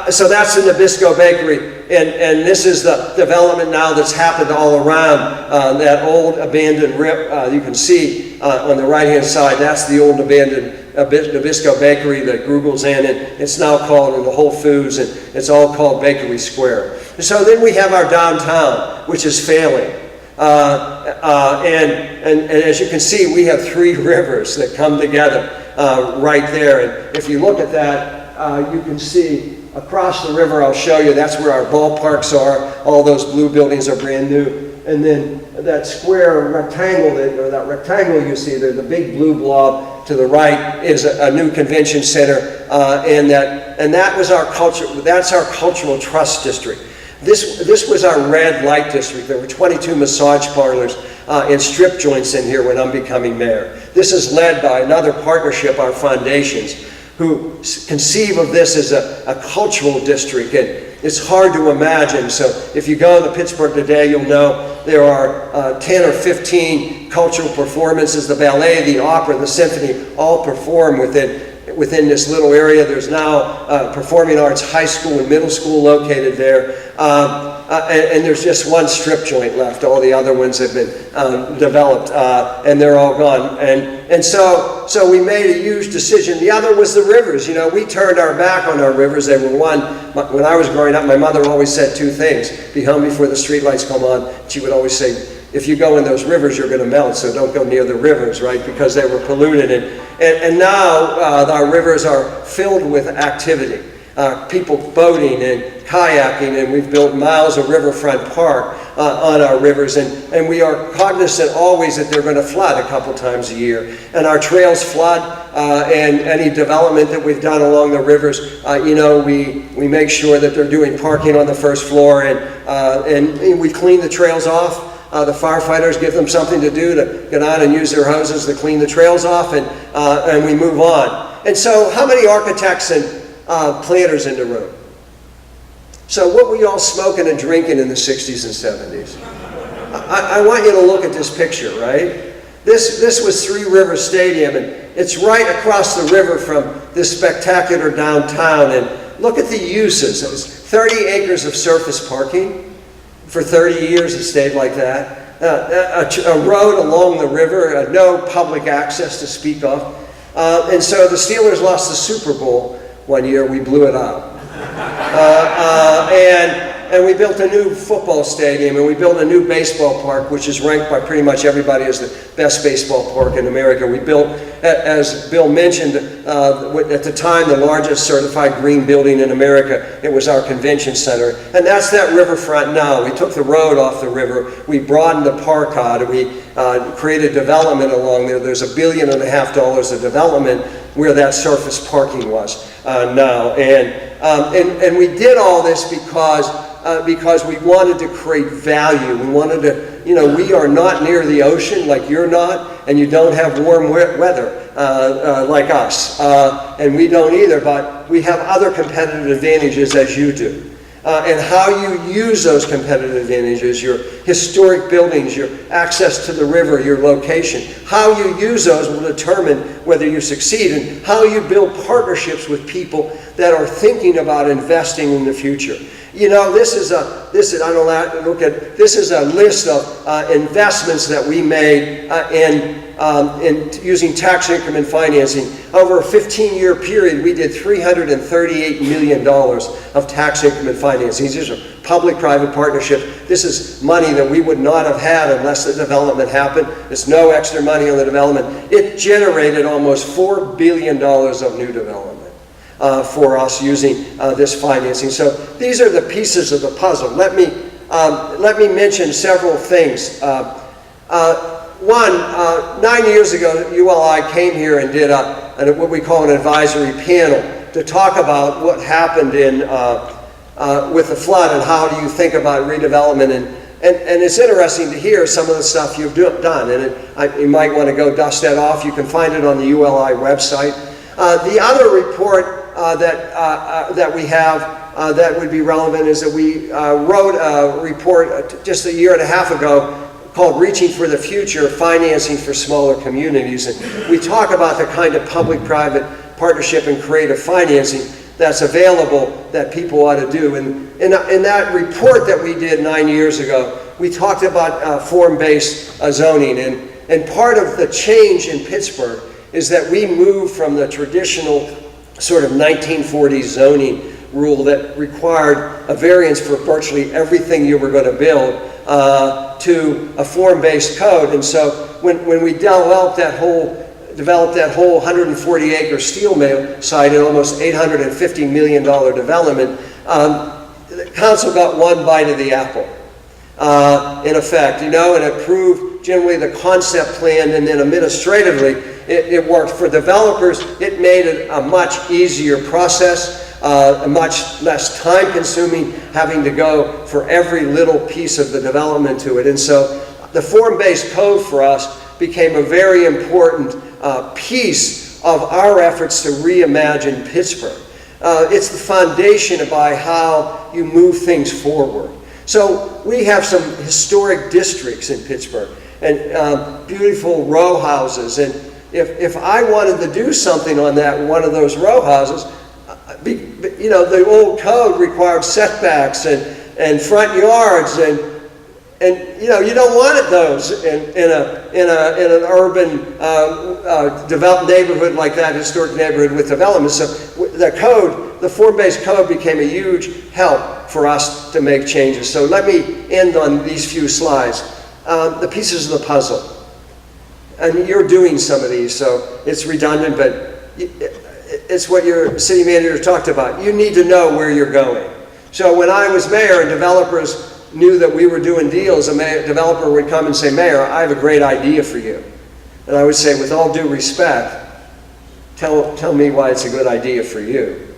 So that's the Nabisco Bakery, and this is the development now that's happened all around that old abandoned rip. You can see on the right-hand side, that's the old abandoned Nabisco Bakery that Google's in, and it's now called in the Whole Foods, and it's all called Bakery Square. And so then we have our downtown, which is failing. And as you can see, we have 3 rivers that come together right there. And if you look at that, you can see across the river, I'll show you, that's where our ballparks are. All those blue buildings are brand new. And then that square rectangle, or that rectangle you see there, the big blue blob to the right is a new convention center. And that was our culture, that's our cultural trust district. This was our red light district. There were 22 massage parlors and strip joints in here when I'm becoming mayor. This is led by another partnership, our foundations, who conceive of this as a cultural district. And it's hard to imagine. So if you go to Pittsburgh today, you'll know there are 10 or 15 cultural performances. The ballet, the opera, the symphony all perform within this little area. There's now Performing Arts High School and Middle School located there. And there's just one strip joint left. All the other ones have been developed, and they're all gone. And so we made a huge decision. The other was the rivers. You know, we turned our back on our rivers. They were one. When I was growing up, my mother always said 2 things. Be home before the streetlights come on. She would always say, if you go in those rivers, you're going to melt, so don't go near the rivers, right? Because they were polluted. And now our rivers are filled with activity. people boating and kayaking, and we've built miles of riverfront park on our rivers, and we are cognizant always that they're going to flood a couple times a year. And our trails flood, and any development that we've done along the rivers, we make sure that they're doing parking on the first floor, and we clean the trails off. The firefighters give them something to do to get on and use their hoses to clean the trails off, and we move on. And so how many architects and planners in the room? So what were you all smoking and drinking in the 60s and 70s? I want you to look at this picture, right? This was Three Rivers Stadium, and it's right across the river from this spectacular downtown. And look at the uses. It was 30 acres of surface parking. For 30 years it stayed like that. A road along the river, no public access to speak of. And so the Steelers lost the Super Bowl one year. We blew it up. And we built a new football stadium, and we built a new baseball park, which is ranked by pretty much everybody as the best baseball park in America. We built, as Bill mentioned, at the time, the largest certified green building in America. It was our convention center. And that's that riverfront now. We took the road off the river. We broadened the park out. We created development along there. There's $1.5 billion of development where that surface parking was now. And we did all this because we wanted to create value. We wanted to, we are not near the ocean like you're not, and you don't have warm weather like us. And we don't either, but we have other competitive advantages as you do. And how you use those competitive advantages, your historic buildings, your access to the river, your location, how you use those will determine whether you succeed, and how you build partnerships with people that are thinking about investing in the future. This is a list of investments that we made in using tax increment financing. Over a 15-year period, we did $338 million of tax increment financing. These are public-private partnerships. This is money that we would not have had unless the development happened. There's no extra money on the development. It generated almost $4 billion of new development for us using this financing. So these are the pieces of the puzzle. Let me mention several things. One, 9 years ago, ULI came here and did what we call an advisory panel to talk about what happened with the flood and how do you think about redevelopment. And it's interesting to hear some of the stuff you've done. And you might want to go dust that off. You can find it on the ULI website. The other report that we have that would be relevant is that we wrote a report just a year and a half ago called Reaching for the Future, Financing for Smaller Communities. And we talk about the kind of public-private partnership and creative financing that's available that people ought to do. And in that report that we did 9 years ago, we talked about form-based zoning. And part of the change in Pittsburgh is that we moved from the traditional sort of 1940s zoning rule that required a variance for virtually everything you were going to build to a form-based code. And so when we developed that whole 140-acre steel mill site and almost $850 million development, the council got one bite of the apple, in effect, and approved generally the concept plan, and then administratively it worked. For developers, it made it a much easier process. Much less time consuming, having to go for every little piece of the development to it. And so the form-based code for us became a very important piece of our efforts to reimagine Pittsburgh. It's the foundation by how you move things forward. So we have some historic districts in Pittsburgh and beautiful row houses. And if I wanted to do something on one of those row houses, the old code required setbacks and front yards, and you don't want those in an urban developed neighborhood like that, historic neighborhood with development. So the form-based code became a huge help for us to make changes. So let me end on these few slides. The pieces of the puzzle, and you're doing some of these, so it's redundant, but it's what your city manager talked about. You need to know where you're going. So when I was mayor and developers knew that we were doing deals, a developer would come and say, Mayor, I have a great idea for you. And I would say, with all due respect, tell me why it's a good idea for you.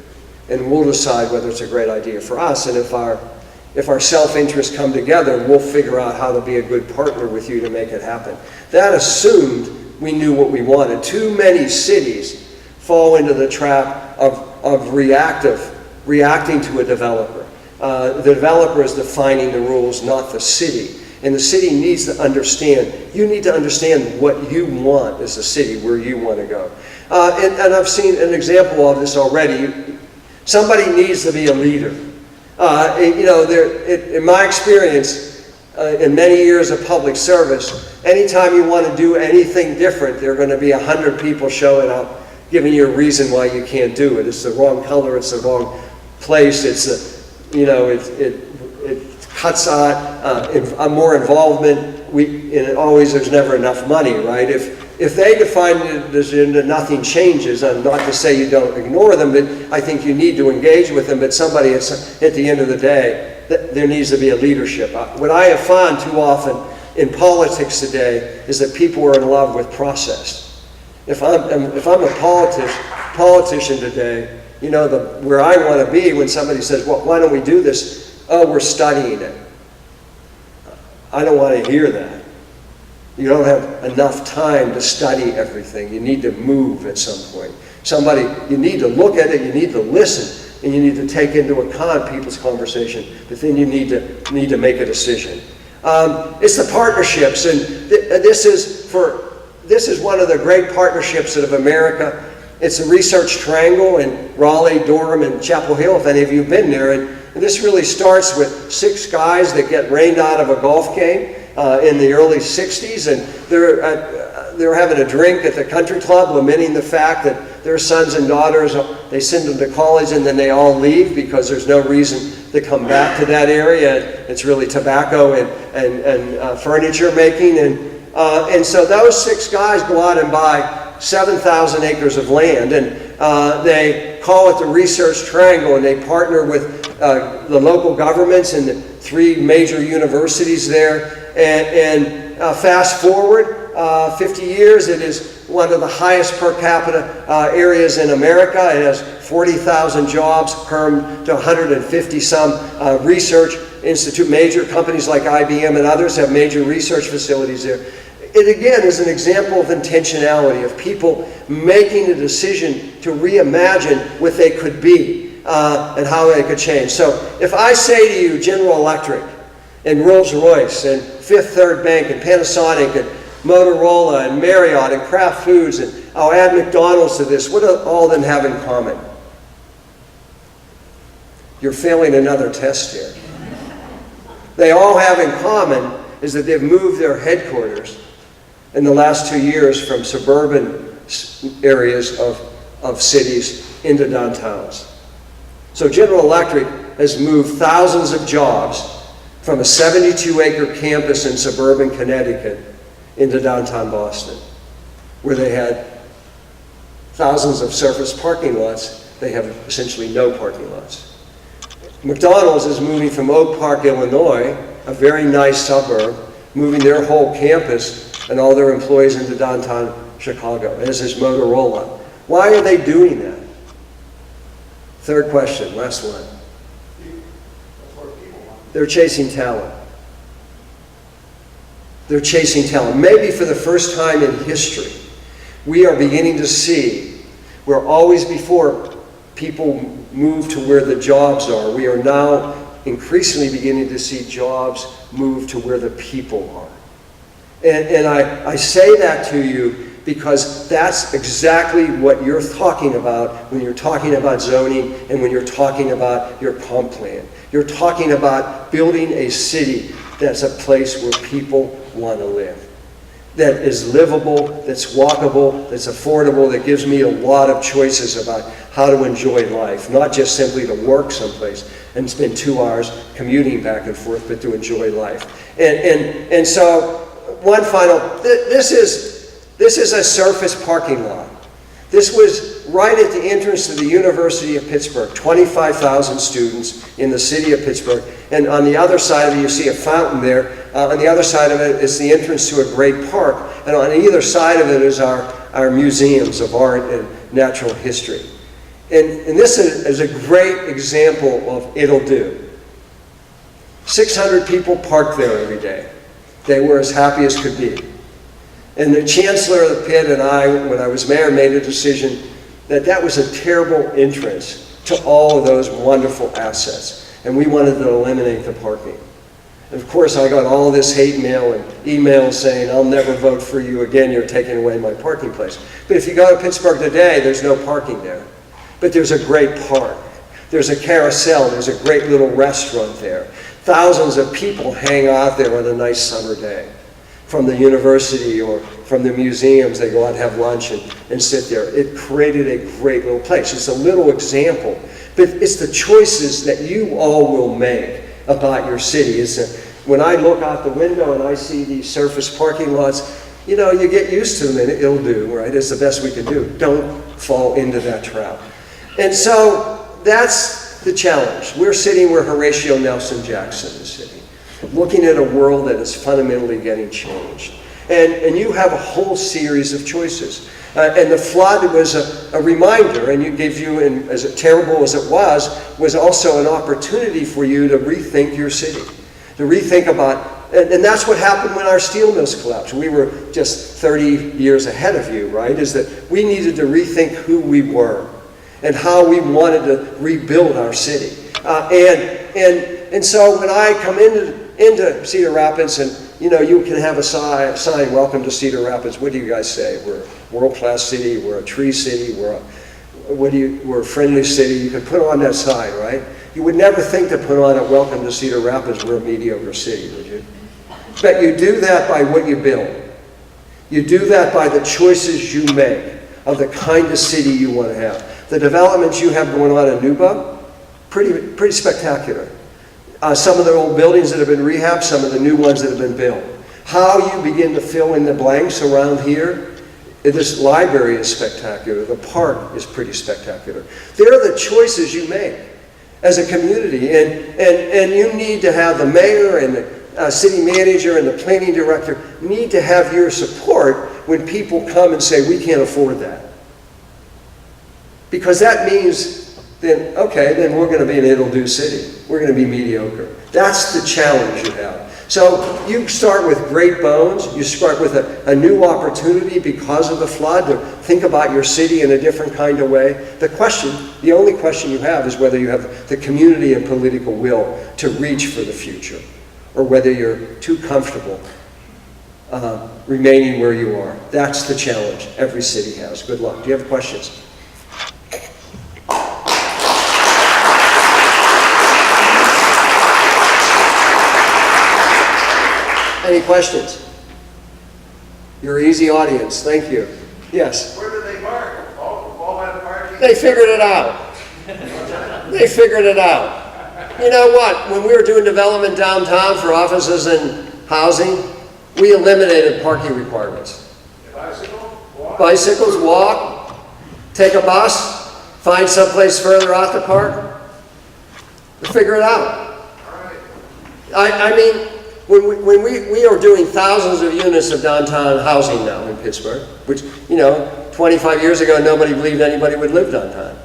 And we'll decide whether it's a great idea for us. And if our self-interests come together, we'll figure out how to be a good partner with you to make it happen. That assumed we knew what we wanted. Too many cities fall into the trap of reacting to a developer. The developer is defining the rules, not the city. And the city needs to understand, you need to understand what you want as a city, where you want to go. And I've seen an example of this already. Somebody needs to be a leader. In my experience, in many years of public service, anytime you want to do anything different, there are going to be 100 people showing up, giving you a reason why you can't do it. It's the wrong color, it's the wrong place, it cuts on more involvement. There's never enough money, right? If they define it as nothing changes, and not to say you don't ignore them, but I think you need to engage with them, but somebody at the end of the day, there needs to be a leadership. What I have found too often in politics today is that people are in love with process. If I'm a politician today, where I want to be when somebody says, well, why don't we do this? Oh, we're studying it. I don't want to hear that. You don't have enough time to study everything. You need to move at some point. You need to look at it, you need to listen, and you need to take into account people's conversation, but then you need to make a decision. It's the partnerships, and this is one of the great partnerships of America. It's the Research Triangle in Raleigh, Durham, and Chapel Hill, if any of you have been there. And this really starts with 6 guys that get rained out of a golf game in the early 60s, and they're having a drink at the country club, lamenting the fact that their sons and daughters, they send them to college and then they all leave because there's no reason to come back to that area. It's really tobacco and furniture making. And so those 6 guys go out and buy 7,000 acres of land, and they call it the Research Triangle, and they partner with the local governments and the 3 major universities there. And fast forward 50 years, it is one of the highest per capita areas in America. It has 40,000 jobs, permed to 150 some research institute. Major companies like IBM and others have major research facilities there. It again is an example of intentionality, of people making a decision to reimagine what they could be and how they could change. So if I say to you General Electric and Rolls-Royce and Fifth Third Bank and Panasonic and Motorola and Marriott and Kraft Foods, and I'll add McDonald's to this, what do all of them have in common? You're failing another test here. They all have in common is that they've moved their headquarters in the last 2 years from suburban areas of cities into downtowns. So General Electric has moved thousands of jobs from a 72-acre campus in suburban Connecticut into downtown Boston, where they had thousands of surface parking lots. They have essentially no parking lots. McDonald's is moving from Oak Park, Illinois, a very nice suburb, moving their whole campus and all their employees into downtown Chicago, as is Motorola. Why are they doing that? Third question, last one. They're chasing talent. They're chasing talent. Maybe for the first time in history, we are beginning to see where always before people move to where the jobs are, we are now increasingly beginning to see jobs move to where the people are. And I say that to you because that's exactly what you're talking about when you're talking about zoning and when you're talking about your comp plan. You're talking about building a city that's a place where people want to live, that is livable, that's walkable, that's affordable, that gives me a lot of choices about how to enjoy life, not just simply to work someplace and spend 2 hours commuting back and forth, but to enjoy life. And so one final, this is a surface parking lot. This was right at the entrance to the University of Pittsburgh, 25,000 students in the city of Pittsburgh. And on the other side of it, you see a fountain there. On the other side of it is the entrance to a great park. And on either side of it is our museums of art and natural history. And this is a great example of it'll do. 600 people parked there every day. They were as happy as could be. And the chancellor of the pit and I, when I was mayor, made a decision that was a terrible entrance to all of those wonderful assets. And we wanted to eliminate the parking. And of course, I got all this hate mail and emails saying, I'll never vote for you again, you're taking away my parking place. But if you go to Pittsburgh today, there's no parking there. But there's a great park. There's a carousel, there's a great little restaurant there. Thousands of people hang out there on a nice summer day. From the university or from the museums, they go out and have lunch and sit there. It created a great little place. It's a little example, but it's the choices that you all will make about your city. When I look out the window and I see these surface parking lots, you know, you get used to them and it'll do, right? It's the best we can do. Don't fall into that trap. And so that's the challenge. We're sitting where Horatio Nelson Jackson is sitting, looking at a world that is fundamentally getting changed. And you have a whole series of choices. And the flood was a reminder, and it gave you, and as terrible as it was also an opportunity for you to rethink your city, to rethink about, and that's what happened when our steel mills collapsed. We were just 30 years ahead of you, right? Is that we needed to rethink who we were and how we wanted to rebuild our city. And so when I come into Cedar Rapids, and you know, you can have a sign, welcome to Cedar Rapids. What do you guys say? We're a world-class city, we're a tree city, we're a friendly city. You can put on that sign, right? You would never think to put on a welcome to Cedar Rapids, we're a mediocre city, would you? But you do that by what you build. You do that by the choices you make of the kind of city you want to have. The developments you have going on in Nuba, pretty spectacular. Some of the old buildings that have been rehabbed, some of the new ones that have been built. How you begin to fill in the blanks around here, this library is spectacular. The park is pretty spectacular. They're the choices you make as a community. And you need to have the mayor and the city manager and the planning director need to have your support when people come and say, we can't afford that. Because that means then, okay, then we're going to be an it'll-do city. We're going to be mediocre. That's the challenge you have. So you start with great bones. You start with a new opportunity because of the flood to think about your city in a different kind of way. The only question you have is whether you have the community and political will to reach for the future, or whether you're too comfortable remaining where you are. That's the challenge every city has. Good luck. Do you have questions? Any questions? You're an easy audience. Thank you. Yes? Where do they park? All that parking? They figured it out. They figured it out. You know what? When we were doing development downtown for offices and housing, we eliminated parking requirements. Bicycle? Walk? Bicycles, walk, take a bus, find someplace further out to park. We'll figure it out. All right. I mean, when we are doing thousands of units of downtown housing now in Pittsburgh, which, you know, 25 years ago, nobody believed anybody would live downtown.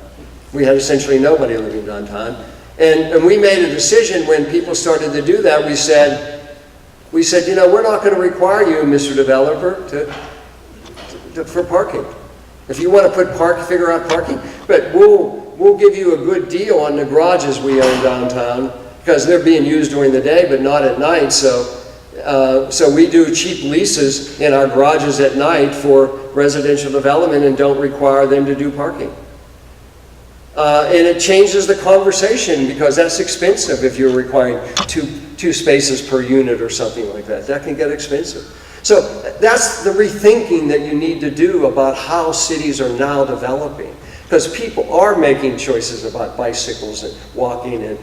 We had essentially nobody living downtown. And we made a decision when people started to do that. We said, you know, we're not going to require you, Mr. Developer, for parking. If you want to figure out parking, but we'll give you a good deal on the garages we own downtown, because they're being used during the day, but not at night. So we do cheap leases in our garages at night for residential development and don't require them to do parking. And it changes the conversation, because that's expensive if you're requiring two spaces per unit or something like that. That can get expensive. So that's the rethinking that you need to do about how cities are now developing, because people are making choices about bicycles and walking and,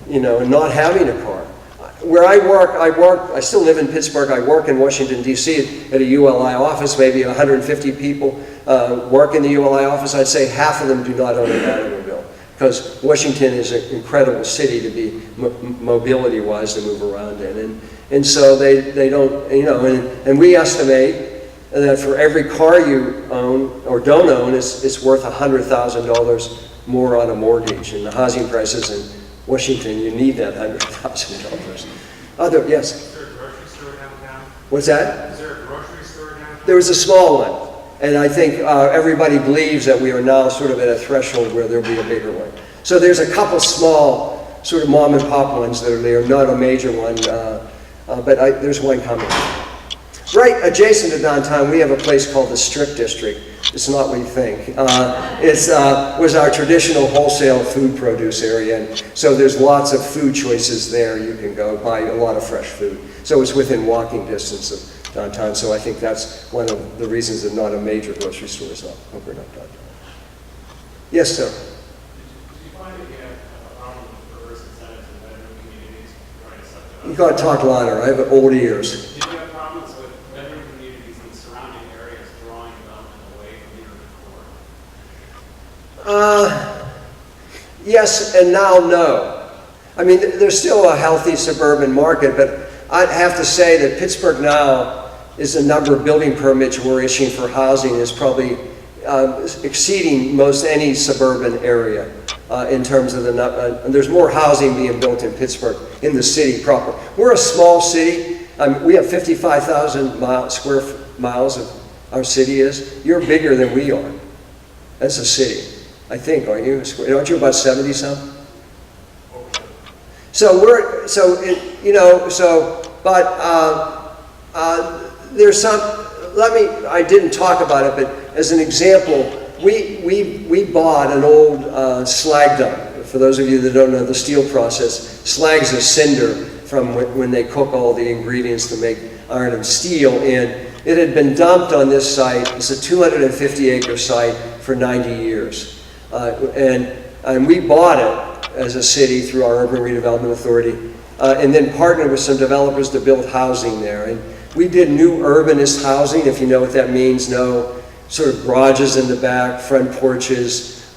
you know, and not having a car. Where I still live in Pittsburgh. I work in Washington, D.C. at a ULI office, maybe 150 people. work in the ULI office, I'd say half of them do not own an automobile. Because Washington is an incredible city to be mobility-wise to move around in. And so they don't, you know, and we estimate that for every car you own or don't own, it's worth $100,000 more on a mortgage. And the housing prices in Washington, you need that $100,000. Yes? Is there a grocery store downtown? What's that? Is there a grocery store downtown? There was a small one. And I think everybody believes that we are now sort of at a threshold where there'll be a bigger one. So there's a couple small sort of mom and pop ones that are there, not a major one, but there's one coming. Right adjacent to downtown, we have a place called the Strip District. It's not what you think. It was our traditional wholesale food produce area, and so there's lots of food choices there. You can go buy a lot of fresh food. So it's within walking distance of downtown, so I think that's one of the reasons that not a major grocery store is opening up downtown. Yes, sir? Did you find that you had a problem with perverse incentives in bedroom communities trying to subsidize? You gotta talk louder. I have old ears. Did you have problems with bedroom communities in surrounding areas drawing development away from the urban core? Yes and now no. I mean, there's still a healthy suburban market, but I'd have to say that Pittsburgh now is the number of building permits we're issuing for housing is probably exceeding most any suburban area in terms of there's more housing being built in Pittsburgh, in the city proper. We're a small city. We have 55,000 square miles of our city is. You're bigger than we are as a city, I think, aren't you? Aren't you about 70-some? There's some, I didn't talk about it, but as an example, we bought an old slag dump. For those of you that don't know the steel process, slag's a cinder from when they cook all the ingredients to make iron and steel, and it had been dumped on this site. It's a 250-acre site for 90 years. And we bought it as a city through our Urban Redevelopment Authority, and then partnered with some developers to build housing there. And we did new urbanist housing, if you know what that means. No sort of garages in the back, front porches,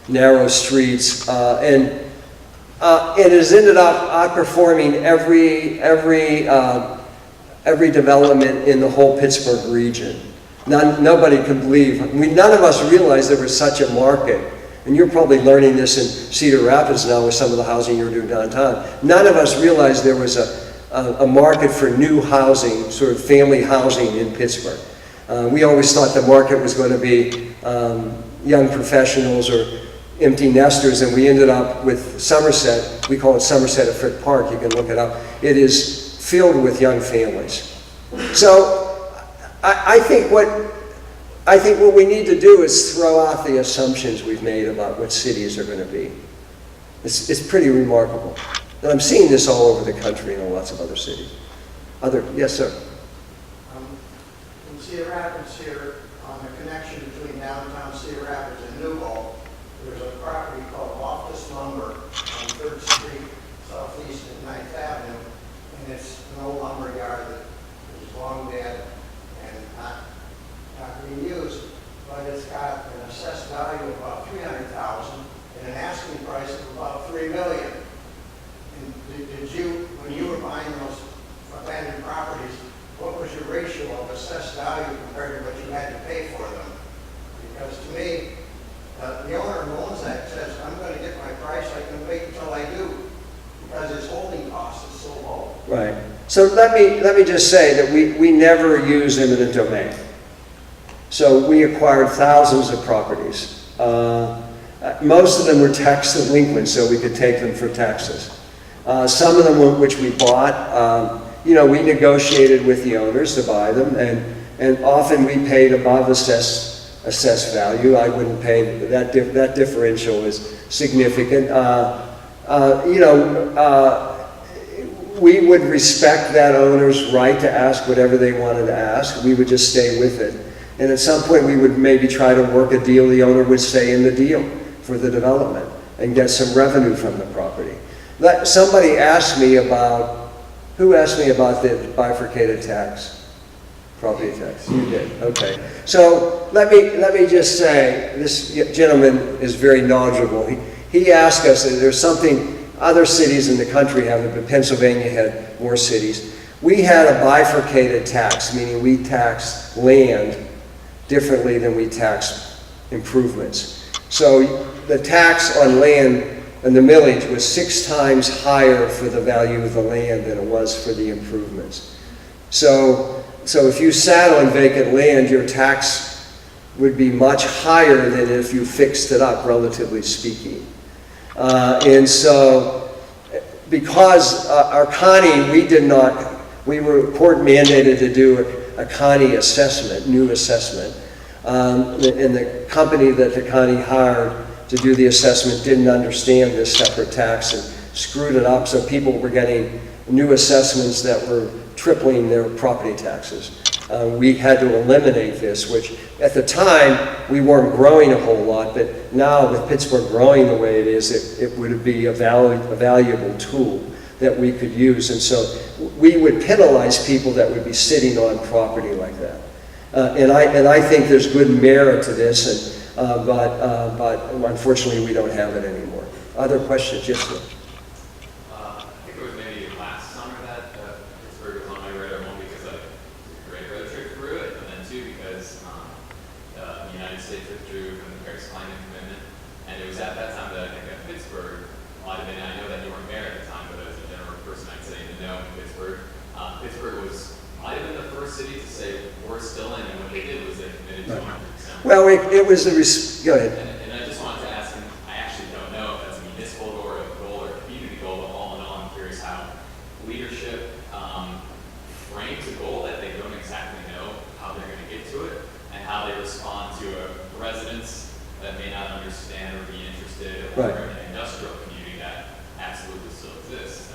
narrow streets, and it has ended up outperforming every development in the whole Pittsburgh region. Nobody could believe. None of us realized there was such a market. And you're probably learning this in Cedar Rapids now with some of the housing you're doing downtown. None of us realized there was a market for new housing, sort of family housing in Pittsburgh. We always thought the market was going to be young professionals or empty nesters, and we ended up with Somerset. We call it Somerset at Frick Park. You can look it up. It is filled with young families. So I think what we need to do is throw out the assumptions we've made about what cities are going to be. It's pretty remarkable. And I'm seeing this all over the country and in lots of other cities. Yes, sir. In Cedar Rapids here, on the connection between downtown Cedar Rapids and Newhall, there's a property called Loftus Lumber on 3rd Street, southeast of 9th Avenue, and it's an old lumber yard that is long dead and not being used, but it's got an assessed value of about $300,000 and an asking price of about $3 million. And did you, when you were buying those abandoned properties, what was your ratio of assessed value compared to what you had to pay for them? Because to me, the owner who owns that says, I'm going to get my price, I can wait until I do, because his holding cost is so low. Right. So let me just say that we never use eminent domain. So we acquired thousands of properties. Most of them were tax delinquent, so we could take them for taxes. Some of them which we bought, we negotiated with the owners to buy them, and often we paid above assessed value. I wouldn't pay, that differential is significant. We would respect that owner's right to ask whatever they wanted to ask. We would just stay with it. And at some point we would maybe try to work a deal, the owner would stay in the deal for the development and get some revenue from the property. Somebody asked me about, who asked me about the bifurcated tax? Property tax, you did, okay. So let me just say, this gentleman is very knowledgeable. He asked us, there's something other cities in the country have, but Pennsylvania had more cities. We had a bifurcated tax, meaning we taxed land differently than we taxed improvements. So the tax on land and the millage was 6 times higher for the value of the land than it was for the improvements. So if you sat on vacant land, your tax would be much higher than if you fixed it up, relatively speaking. And so, because our county, we were court mandated to do a county assessment, new assessment. And the company that the county hired to do the assessment didn't understand this separate tax and screwed it up, so people were getting new assessments that were tripling their property taxes. We had to eliminate this, which at the time we weren't growing a whole lot, but now with Pittsburgh growing the way it is, it would be a valuable tool that we could use. And so we would penalize people that would be sitting on property like that. And I think there's good merit to this, but unfortunately we don't have it anymore. Other questions? Yes, sir. I think it was maybe last summer that Pittsburgh was on my radar, one because I took a great road trip through it, and then two because the United States withdrew from the Paris Climate Commitment, and it was at that time that I think that Pittsburgh might have been, I know that you weren't mayor at the time, but as a general person I'd say to know in Pittsburgh, Pittsburgh might have been the first city to say we're still in, and what they did was they committed to 100%. Well, it was go ahead. And I just wanted to ask him, I actually don't know if that's a municipal goal or a goal or a community goal, but all in all, I'm curious how leadership frames a goal that they don't exactly know how they're going to get to it, and how they respond to residents that may not understand or be interested, or Right. an industrial community that absolutely still exists.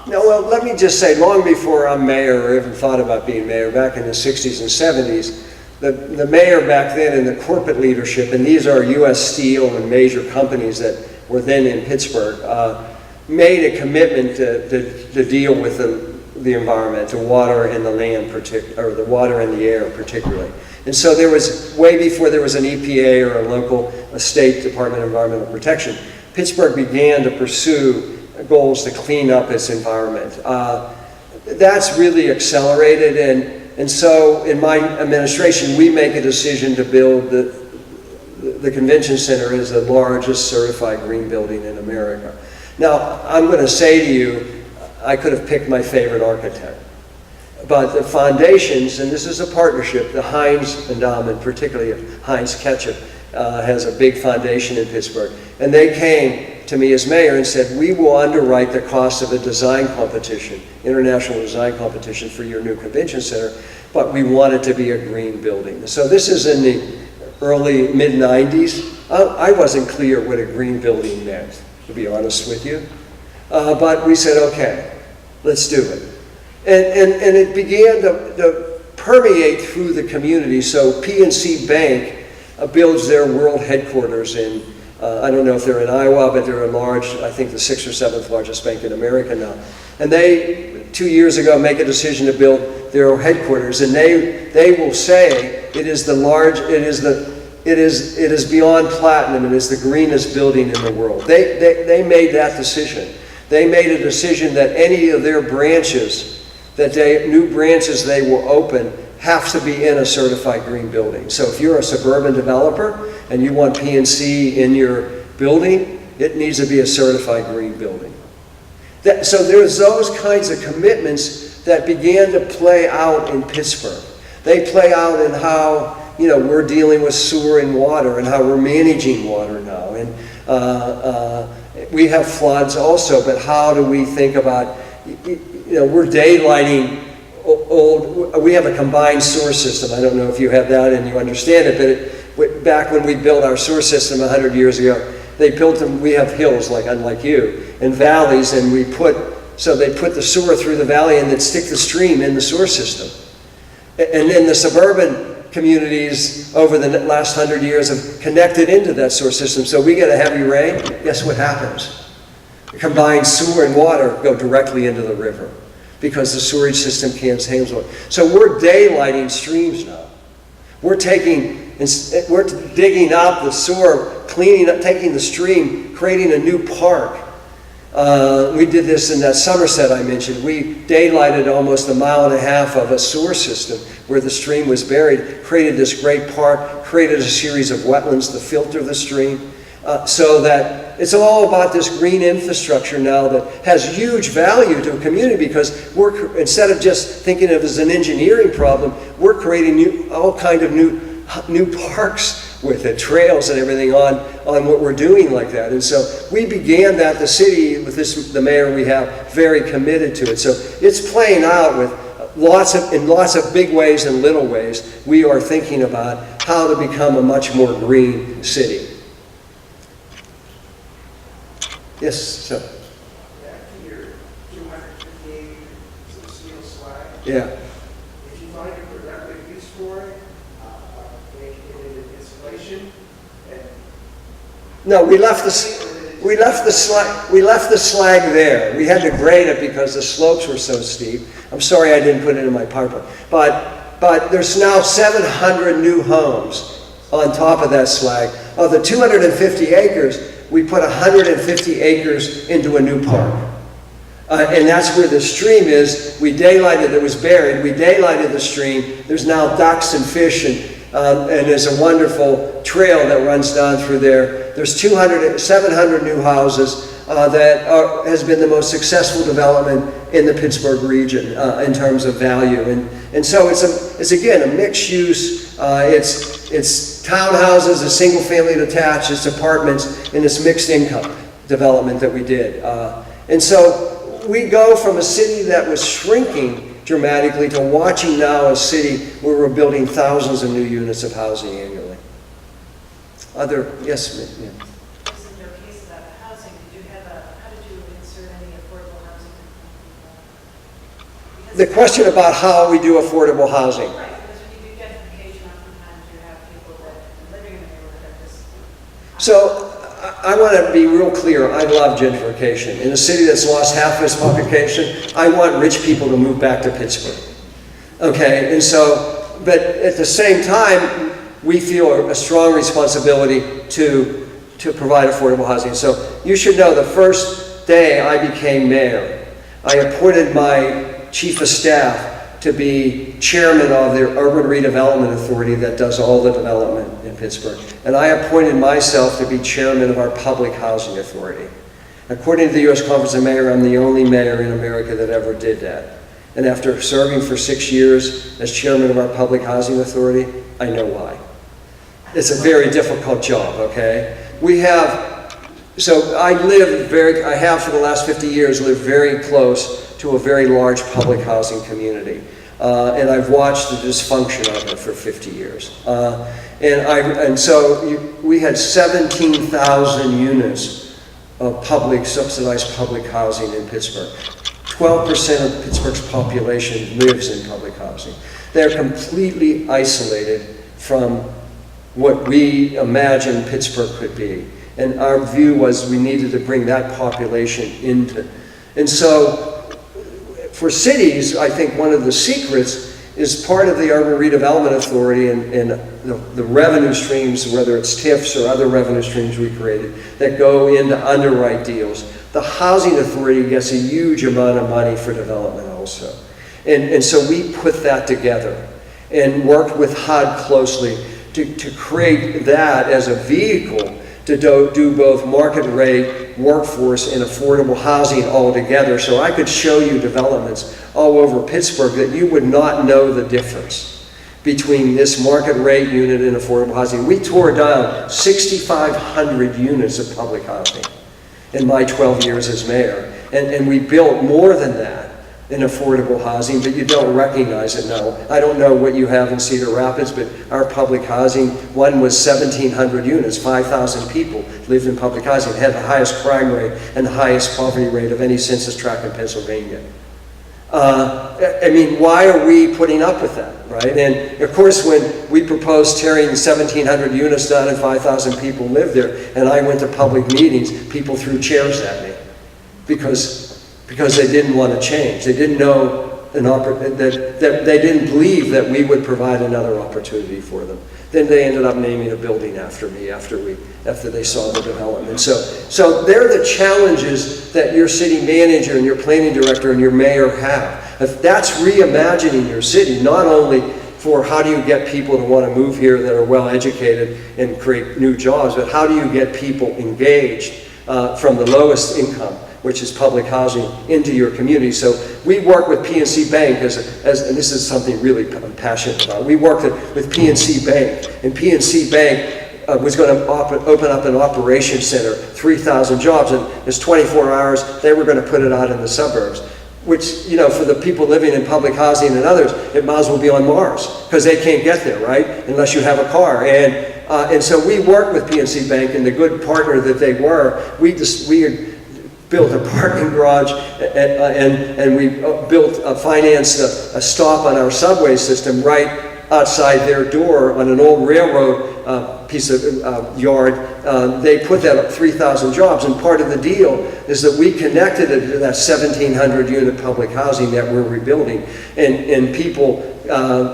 No, well, let me just say, long before I'm mayor or even thought about being mayor, back in the 60s and 70s, the mayor back then and the corporate leadership, and these are U.S. Steel and major companies that were then in Pittsburgh, made a commitment to deal with the environment, the water and the land, or the water and the air particularly. And so there was, way before there was an EPA or a state Department of Environmental Protection, Pittsburgh began to pursue goals to clean up its environment. That's really accelerated, and so in my administration we make a decision to build the convention center as the largest certified green building in America. Now I'm going to say to you, I could have picked my favorite architect, but the foundations, and this is a partnership, the Heinz Endowment, particularly Heinz Ketchup, has a big foundation in Pittsburgh, and they came to me as mayor and said, we will underwrite the cost of a design competition, international design competition for your new convention center, but we want it to be a green building. So this is in the early, mid-90s. I wasn't clear what a green building meant, to be honest with you. But we said, okay, let's do it. And it began to permeate through the community. So PNC Bank builds their world headquarters in, I don't know if they're in Iowa, but they're a large, I think the 6th or 7th largest bank in America now. And they, 2 years ago, make a decision to build their headquarters, and they will say it is it is beyond platinum, it is the greenest building in the world. They made that decision. They made a decision that any of their branches, new branches they will open, have to be in a certified green building. So if you're a suburban developer and you want PNC in your building, it needs to be a certified green building. So there's those kinds of commitments that began to play out in Pittsburgh. They play out in how, we're dealing with sewer and water and how we're managing water now. And we have floods also, but how do we think about, we're daylighting we have a combined sewer system. I don't know if you have that and you understand it, but back when we built our sewer system 100 years ago, they built them, we have hills, unlike you, and valleys, and they put the sewer through the valley and then stick the stream in the sewer system. And then the suburban communities over the last 100 years have connected into that sewer system. So we get a heavy rain, guess what happens? The combined sewer and water go directly into the river. because the sewerage system can't handle it. So we're daylighting streams now. We're digging up the sewer, cleaning up, taking the stream, creating a new park. We did this in that Somerset I mentioned. We daylighted almost 1.5 miles of a sewer system where the stream was buried, created this great park, created a series of wetlands to filter the stream, so that it's all about this green infrastructure now that has huge value to a community, because we're, instead of just thinking of it as an engineering problem, we're creating all kind of new parks with it, trails and everything on what we're doing like that. And so we began that, the city, with the mayor we have, very committed to it. So it's playing out with in lots of big ways and little ways. We are thinking about how to become a much more green city. Yes, so. Back to your 258 steel slag. Yeah. If you find a productive use for it, make it into insulation and No, we left the slag there. We had to grade it because the slopes were so steep. I'm sorry I didn't put it in my PowerPoint. But there's now 700 new homes on top of that slag. Of the 250 acres, we put 150 acres into a new park. And that's where the stream is. We daylighted, it was buried. We daylighted the stream. There's now ducks and fish, and there's a wonderful trail that runs down through there. There's 700 new houses that has been the most successful development in the Pittsburgh region in terms of value. And so it's again a mixed use. It's townhouses, a single family detached, it's apartments, and it's mixed income development that we did. And so we go from a city that was shrinking dramatically to watching now a city where we're building thousands of new units of housing annually. Yes, ma'am. Just in your case about the housing, how did you insert any affordable housing? The question about how we do affordable housing. Right, because when you do gentrification, oftentimes you have people that are living in the neighborhood that just. So I want to be real clear. I love gentrification. In a city that's lost half of its population, I want rich people to move back to Pittsburgh. Okay, and so, but at the same time, we feel a strong responsibility to provide affordable housing. So you should know the first day I became mayor, I appointed my chief of staff to be chairman of the Urban Redevelopment Authority that does all the development in Pittsburgh. And I appointed myself to be chairman of our Public Housing Authority. According to the U.S. Conference of Mayors, I'm the only mayor in America that ever did that. And after serving for 6 years as chairman of our Public Housing Authority, I know why. It's a very difficult job, okay? So I have for the last 50 years lived very close to a very large public housing community. And I've watched the dysfunction of it for 50 years. And so we had 17,000 units of subsidized public housing in Pittsburgh. 12% of Pittsburgh's population lives in public housing. They're completely isolated from what we imagined Pittsburgh could be. And our view was we needed to bring that population into. And so for cities, I think one of the secrets is part of the Urban Redevelopment Authority and the revenue streams, whether it's TIFs or other revenue streams we created, that go into underwrite deals. The Housing Authority gets a huge amount of money for development also. And so we put that together and worked with HUD closely to create that as a vehicle to do both market rate, workforce, and affordable housing all together. So I could show you developments all over Pittsburgh that you would not know the difference between this market rate unit and affordable housing. We tore down 6,500 units of public housing in my 12 years as mayor. And we built more than that in affordable housing, but you don't recognize it now. I don't know what you have in Cedar Rapids, but our public housing, one was 1,700 units, 5,000 people lived in public housing. It had the highest crime rate and the highest poverty rate of any census tract in Pennsylvania. I mean, why are we putting up with that, right? And of course, when we proposed tearing 1,700 units down and 5,000 people lived there, and I went to public meetings, people threw chairs at me because because they didn't want to change. They didn't know that they didn't believe that we would provide another opportunity for them. Then they ended up naming a building after me after they saw the development. So they're the challenges that your city manager and your planning director and your mayor have. If that's reimagining your city, not only for how do you get people to want to move here that are well educated and create new jobs, but how do you get people engaged from the lowest income, which is public housing, into your community. So we work with PNC Bank and this is something really I'm passionate about. We worked with PNC Bank, and PNC Bank was going to open up an operations center, 3,000 jobs, and it's 24 hours. They were going to put it out in the suburbs, which, you know, for the people living in public housing and others, it might as well be on Mars, because they can't get there, right, unless you have a car. And so we worked with PNC Bank, and the good partner that they were, we built a parking garage, and we financed a stop on our subway system right outside their door on an old railroad piece of yard. They put that up 3,000 jobs, and part of the deal is that we connected it to that 1,700 unit public housing that we're rebuilding, and people,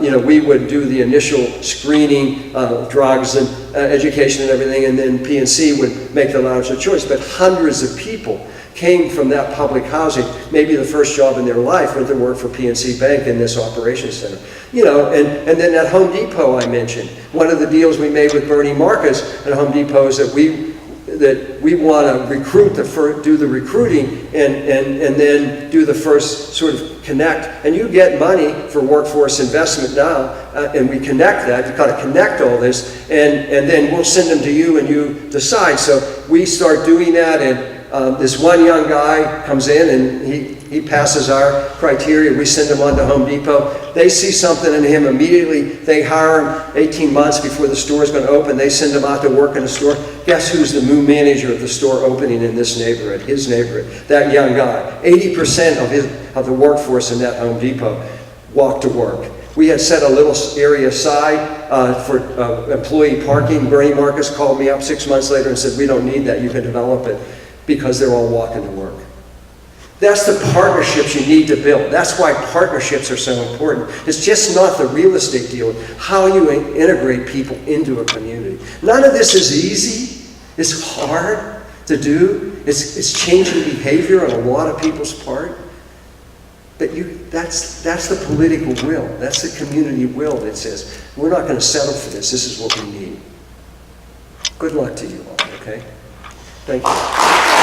you know, we would do the initial screening of drugs and education and everything, and then PNC would make the larger choice. But hundreds of people came from that public housing. Maybe the first job in their life went to work for PNC Bank in this operations center. You know, and then at Home Depot I mentioned, one of the deals we made with Bernie Marcus at Home Depot is that we want to do the recruiting and then do the first sort of connect. And you get money for workforce investment now, and we connect that. You've got to connect all this, and then we'll send them to you and you decide. So we start doing that, and this one young guy comes in and he passes our criteria. We send him on to Home Depot. They see something in him immediately. They hire him 18 months before the store is going to open. They send him out to work in the store. Guess who's the new manager of the store opening in this neighborhood, his neighborhood? That young guy. 80% of the workforce in that Home Depot walk to work. We had set a little area aside for employee parking. Bernie Marcus called me up 6 months later and said, we don't need that, you can develop it, because they're all walking to work. That's the partnerships you need to build. That's why partnerships are so important. It's just not the real estate deal, how you integrate people into a community. None of this is easy. It's hard to do. It's changing behavior on a lot of people's part. But that's the political will. That's the community will that says, we're not going to settle for this. This is what we need. Good luck to you all, okay? Thank you.